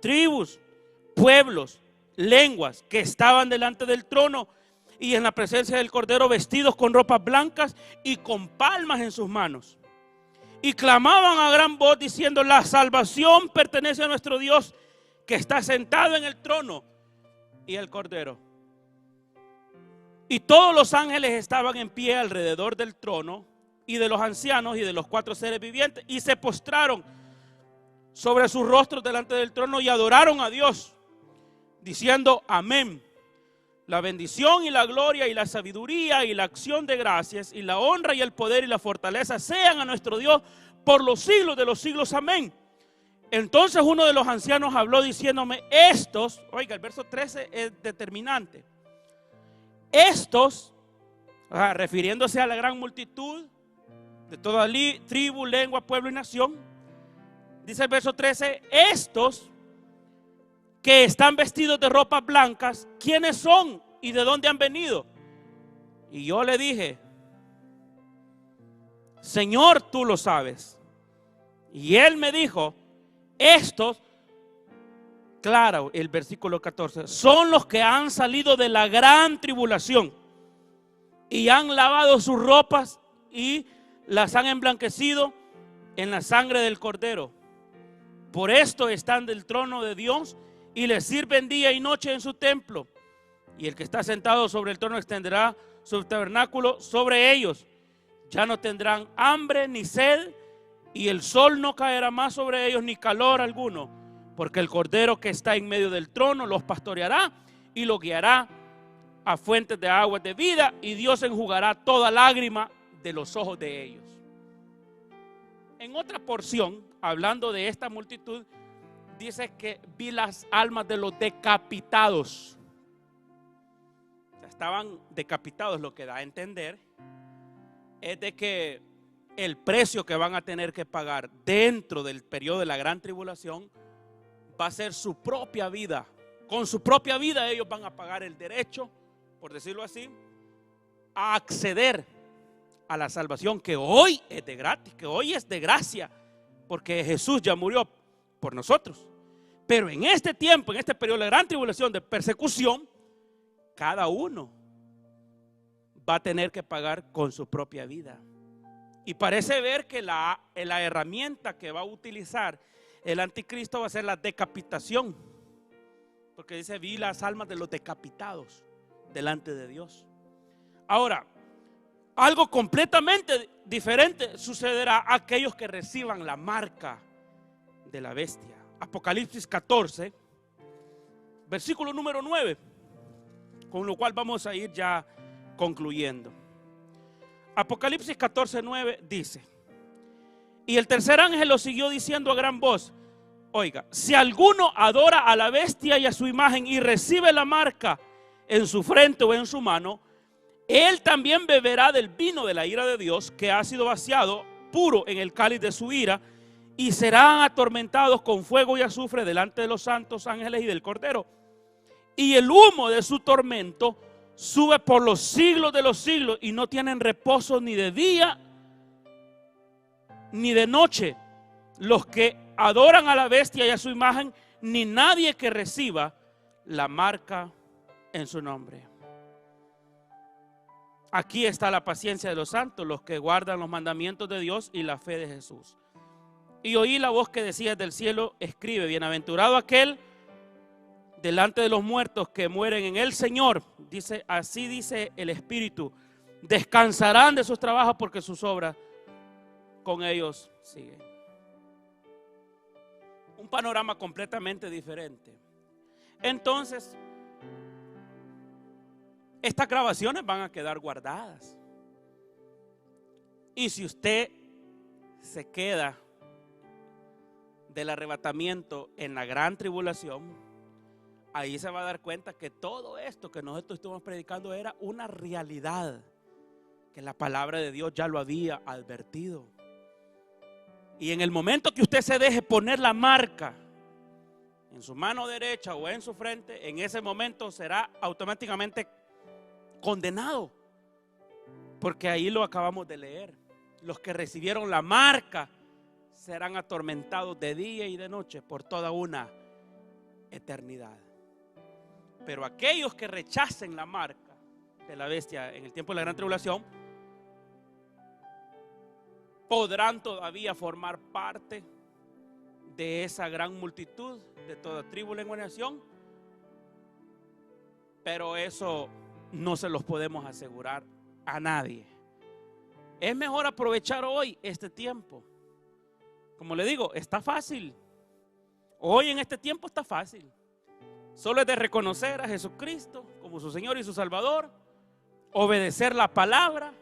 tribus, pueblos, lenguas, que estaban delante del trono y en la presencia del Cordero, vestidos con ropas blancas y con palmas en sus manos. Y clamaban a gran voz diciendo, la salvación pertenece a nuestro Dios, que está sentado en el trono y el Cordero. Y todos los ángeles estaban en pie alrededor del trono y de los ancianos y de los 4 seres vivientes, y se postraron sobre sus rostros delante del trono y adoraron a Dios, diciendo amén. La bendición y la gloria y la sabiduría y la acción de gracias y la honra y el poder y la fortaleza sean a nuestro Dios por los siglos de los siglos, amén. Entonces uno de los ancianos habló diciéndome, estos, oiga, el verso 13 es determinante. Estos, refiriéndose a la gran multitud de toda tribu, lengua, pueblo y nación, dice el verso 13, estos que están vestidos de ropas blancas, ¿quiénes son y de dónde han venido? Y yo le dije, Señor, tú lo sabes. Y él me dijo, estos, claro, el versículo 14, son los que han salido de la gran tribulación y han lavado sus ropas y las han emblanquecido en la sangre del Cordero. Por esto están del trono de Dios y les sirven día y noche en su templo. y el que está sentado sobre el trono extenderá su tabernáculo sobre ellos. Ya no tendrán hambre ni sed, y el sol no caerá más sobre ellos, ni calor alguno, porque el Cordero que está en medio del trono los pastoreará y los guiará a fuentes de aguas de vida, y Dios enjugará toda lágrima de los ojos de ellos. En otra porción, hablando de esta multitud, dice que vi las almas de los decapitados. Estaban decapitados. Lo que da a entender es de que el precio que van a tener que pagar dentro del periodo de la gran tribulación va a ser su propia vida. Con su propia vida ellos van a pagar el derecho, por decirlo así, a acceder a la salvación que hoy es de gratis, que hoy es de gracia, porque Jesús ya murió por nosotros. Pero en este tiempo, en este periodo de la gran tribulación de persecución, cada uno va a tener que pagar con su propia vida. Y parece ver que la herramienta que va a utilizar el anticristo va a ser la decapitación, porque dice: vi las almas de los decapitados delante de Dios. Ahora, algo completamente diferente sucederá a aquellos que reciban la marca de la bestia. Apocalipsis 14, versículo número 9, con lo cual vamos a ir ya concluyendo. Apocalipsis 14, 9 dice: y el tercer ángel lo siguió diciendo a gran voz: oiga, si alguno adora a la bestia y a su imagen y recibe la marca en su frente o en su mano, él también beberá del vino de la ira de Dios, que ha sido vaciado puro en el cáliz de su ira, y serán atormentados con fuego y azufre delante de los santos ángeles y del Cordero. Y el humo de su tormento sube por los siglos de los siglos, y no tienen reposo ni de día ni de noche los que adoran a la bestia y a su imagen, ni nadie que reciba la marca en su nombre. Aquí está la paciencia de los santos, los que guardan los mandamientos de Dios y la fe de Jesús. Y oí la voz que decía del cielo: escribe, bienaventurado aquel delante de los muertos que mueren en el Señor. Dice, así dice el Espíritu: descansarán de sus trabajos, porque sus obras con ellos siguen. Un panorama completamente diferente. Entonces, estas grabaciones van a quedar guardadas. Y si usted se queda del arrebatamiento en la gran tribulación, ahí se va a dar cuenta que todo esto que nosotros estuvimos predicando era una realidad, que la palabra de Dios ya lo había advertido. Y en el momento que usted se deje poner la marca en su mano derecha o en su frente, en ese momento será automáticamente condenado, porque ahí lo acabamos de leer: los que recibieron la marca serán atormentados de día y de noche por toda una eternidad. Pero aquellos que rechacen la marca de la bestia en el tiempo de la gran tribulación podrán todavía formar parte de esa gran multitud de toda tribu, lengua y nación, pero eso no se los podemos asegurar a nadie. Es mejor aprovechar hoy este tiempo. Como le digo, está fácil. Hoy en este tiempo está fácil. Solo es de reconocer a Jesucristo como su Señor y su Salvador, obedecer la palabra,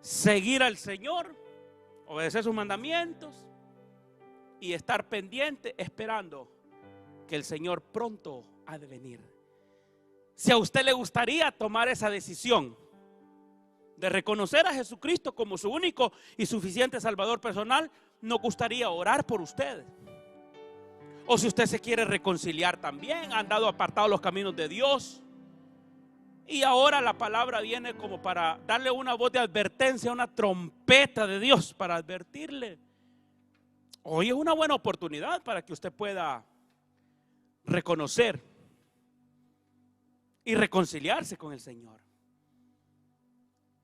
seguir al Señor, obedecer sus mandamientos y estar pendiente esperando que el Señor pronto ha de venir. Si a usted le gustaría tomar esa decisión de reconocer a Jesucristo como su único y suficiente Salvador personal, nos gustaría orar por usted. O si usted se quiere reconciliar también, ha andado apartado de los caminos de Dios, y ahora la palabra viene como para darle una voz de advertencia, una trompeta de Dios para advertirle. Hoy es una buena oportunidad para que usted pueda reconocer y reconciliarse con el Señor.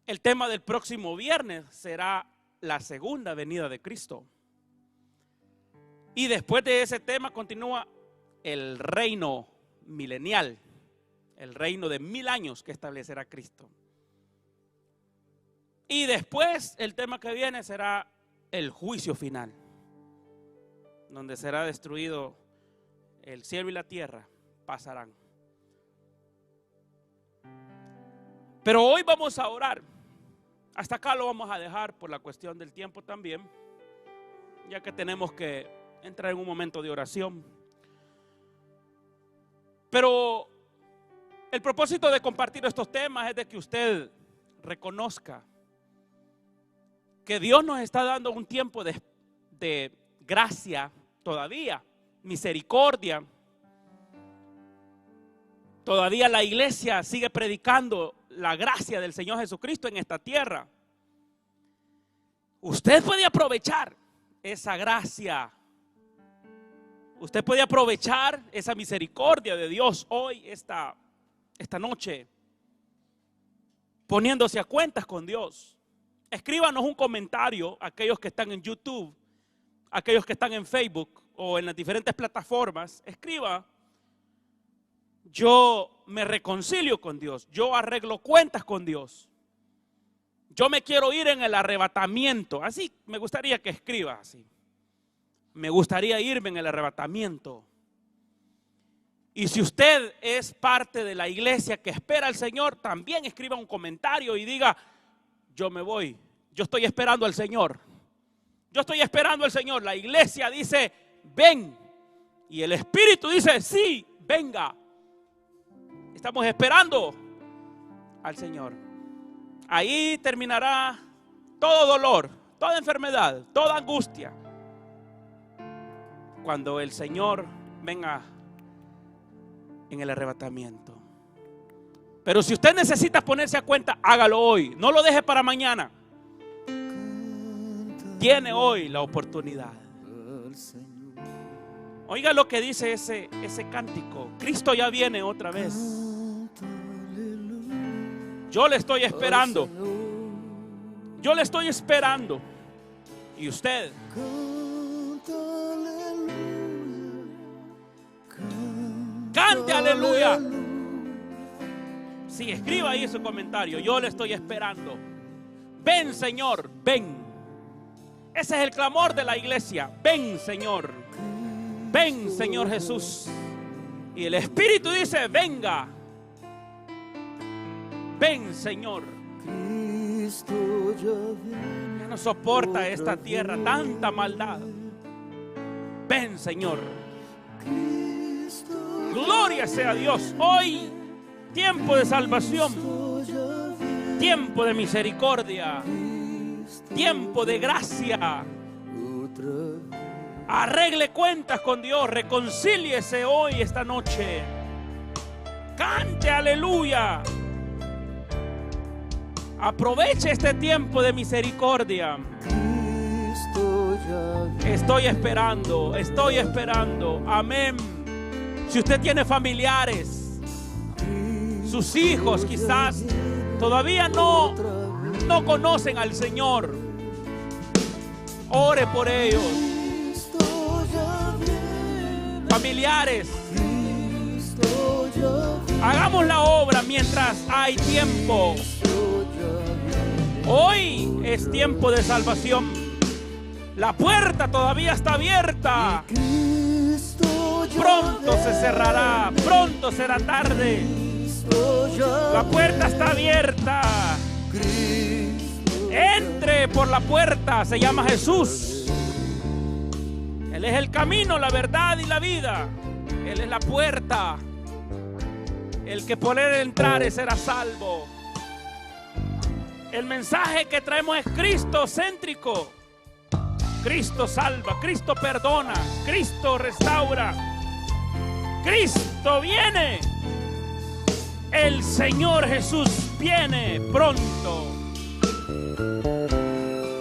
El tema del próximo viernes será la segunda venida de Cristo. Y después de ese tema continúa el reino milenial, el reino de 1000 años que establecerá Cristo. Y después el tema que viene será el juicio final, donde será destruido el cielo y la tierra, pasarán. Pero hoy vamos a orar. Hasta acá lo vamos a dejar por la cuestión del tiempo también, ya que tenemos que entrar en un momento de oración. Pero el propósito de compartir estos temas es de que usted reconozca que Dios nos está dando un tiempo de gracia todavía, misericordia. Todavía la iglesia sigue predicando la gracia del Señor Jesucristo en esta tierra. Usted puede aprovechar esa gracia. Usted puede aprovechar esa misericordia de Dios hoy, esta noche, poniéndose a cuentas con Dios. Escríbanos un comentario, aquellos que están en YouTube, aquellos que están en Facebook o en las diferentes plataformas. Escriba: yo me reconcilio con Dios, yo arreglo cuentas con Dios, yo me quiero ir en el arrebatamiento. Así me gustaría que escriba así: me gustaría irme en el arrebatamiento. Y si usted es parte de la iglesia que espera al Señor, también escriba un comentario y diga: yo me voy, yo estoy esperando al Señor, yo estoy esperando al Señor. La iglesia dice: ven, y el Espíritu dice: sí, venga. Estamos esperando al Señor. Ahí terminará todo dolor, toda enfermedad, toda angustia, cuando el Señor venga en el arrebatamiento. Pero si usted necesita ponerse a cuenta, hágalo hoy, no lo deje para mañana. Tiene hoy la oportunidad. Oiga lo que dice ese cántico: Cristo ya viene otra vez. Yo le estoy esperando. Yo le estoy esperando. Y usted, cante aleluya. Sí, escriba ahí su comentario: yo le estoy esperando. Ven, Señor, ven. Ese es el clamor de la iglesia: ven, Señor. Ven, Señor Jesús. Y el Espíritu dice: venga. Ven, Señor. Ya no soporta esta tierra tanta maldad. Ven, Señor. Gloria sea a Dios. Hoy, tiempo de salvación, tiempo de misericordia, tiempo de gracia. Arregle cuentas con Dios, reconcíliese hoy, esta noche. Cante aleluya. Aproveche este tiempo de misericordia. Estoy esperando. Amén. Si usted tiene familiares, sus hijos quizás todavía no conocen al Señor, ore por ellos. Familiares, hagamos la obra mientras hay tiempo. Hoy es tiempo de salvación. La puerta todavía está abierta. Pronto se cerrará, pronto será tarde. La puerta está abierta. Entre por la puerta, se llama Jesús. Él es el camino, la verdad y la vida. Él es la puerta. El que por él entrare será salvo. El mensaje que traemos es cristocéntrico. Cristo salva, Cristo perdona, Cristo restaura, Cristo viene. El Señor Jesús viene pronto.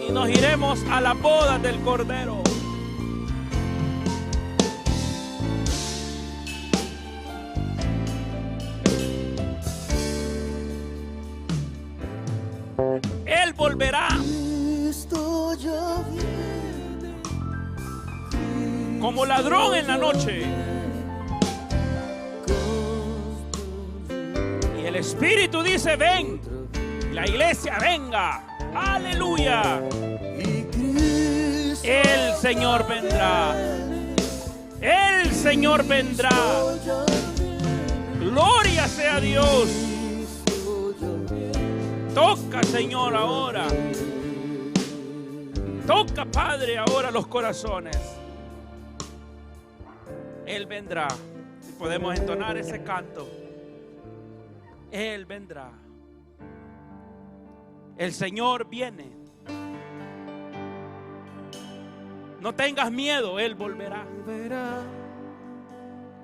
Y nos iremos a la boda del Cordero. Él volverá como ladrón en la noche. El Espíritu dice ven. La iglesia venga. Aleluya. El Señor vendrá. El Señor vendrá. Gloria sea Dios. Toca, Señor, ahora. Toca, Padre, ahora los corazones. Él vendrá. Si podemos entonar ese canto. Él vendrá. El Señor viene. No tengas miedo, Él volverá.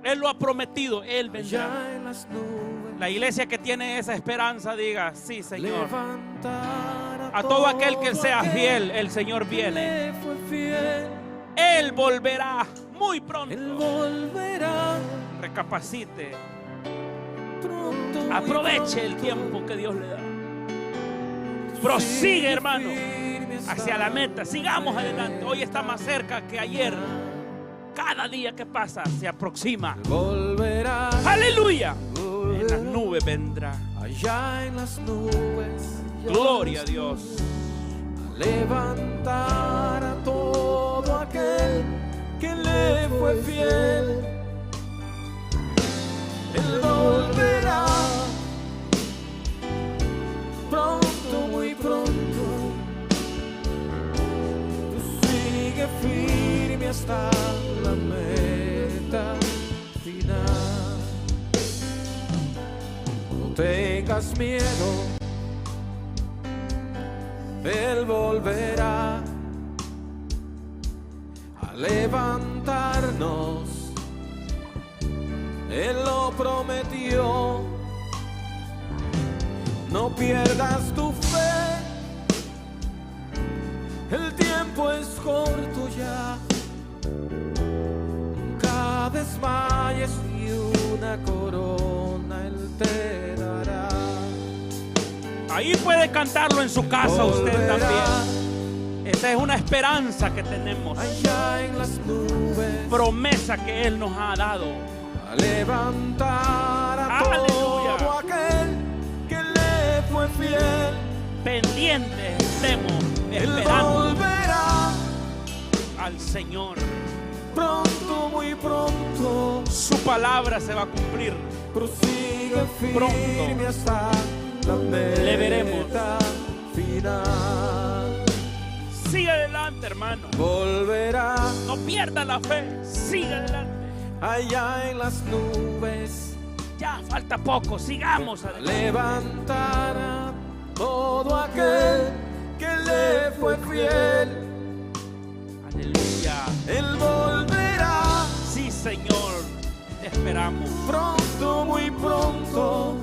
Él lo ha prometido, Él vendrá. La iglesia que tiene esa esperanza diga, sí, Señor. A todo aquel que sea fiel, el Señor viene. Él volverá muy pronto. Recapacite. Aproveche el tiempo que Dios le da. Prosigue, hermano, hacia la meta. Sigamos adelante. Hoy está más cerca que ayer. Cada día que pasa se aproxima. Aleluya. En las nubes vendrá. Allá en las nubes. Gloria a Dios. A levantar a todo aquel que le fue fiel. Él volverá pronto, muy pronto. Tú sigue firme hasta la meta final. No tengas miedo, Él volverá a levantarnos. Él lo prometió. No pierdas tu fe. El tiempo es corto ya. Nunca desmayes y una corona Él te dará. Ahí puede cantarlo en su casa usted también. Esa es una esperanza que tenemos. Allá en las nubes. Promesa que Él nos ha dado. A levantar a todo aquel que le fue fiel. Pendientes estemos Él esperando volverá al Señor. pronto, muy pronto. Su palabra se va a cumplir. Prosigue firme Pronto hasta la meta le veremos. final. Sigue adelante, hermano. Volverá No pierda la fe. Sigue adelante. allá en las nubes. Ya falta poco. Sigamos adelante. Levantar a todo aquel que le fue fiel. Aleluya. Él volverá Sí, Señor. Te esperamos. pronto, muy pronto.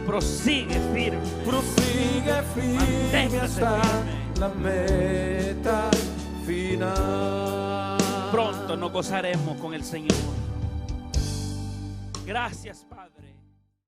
Prosigue firme. Prosigue firme Manténgase hasta firme. la meta final. Pronto nos gozaremos con el Señor. Gracias, Padre.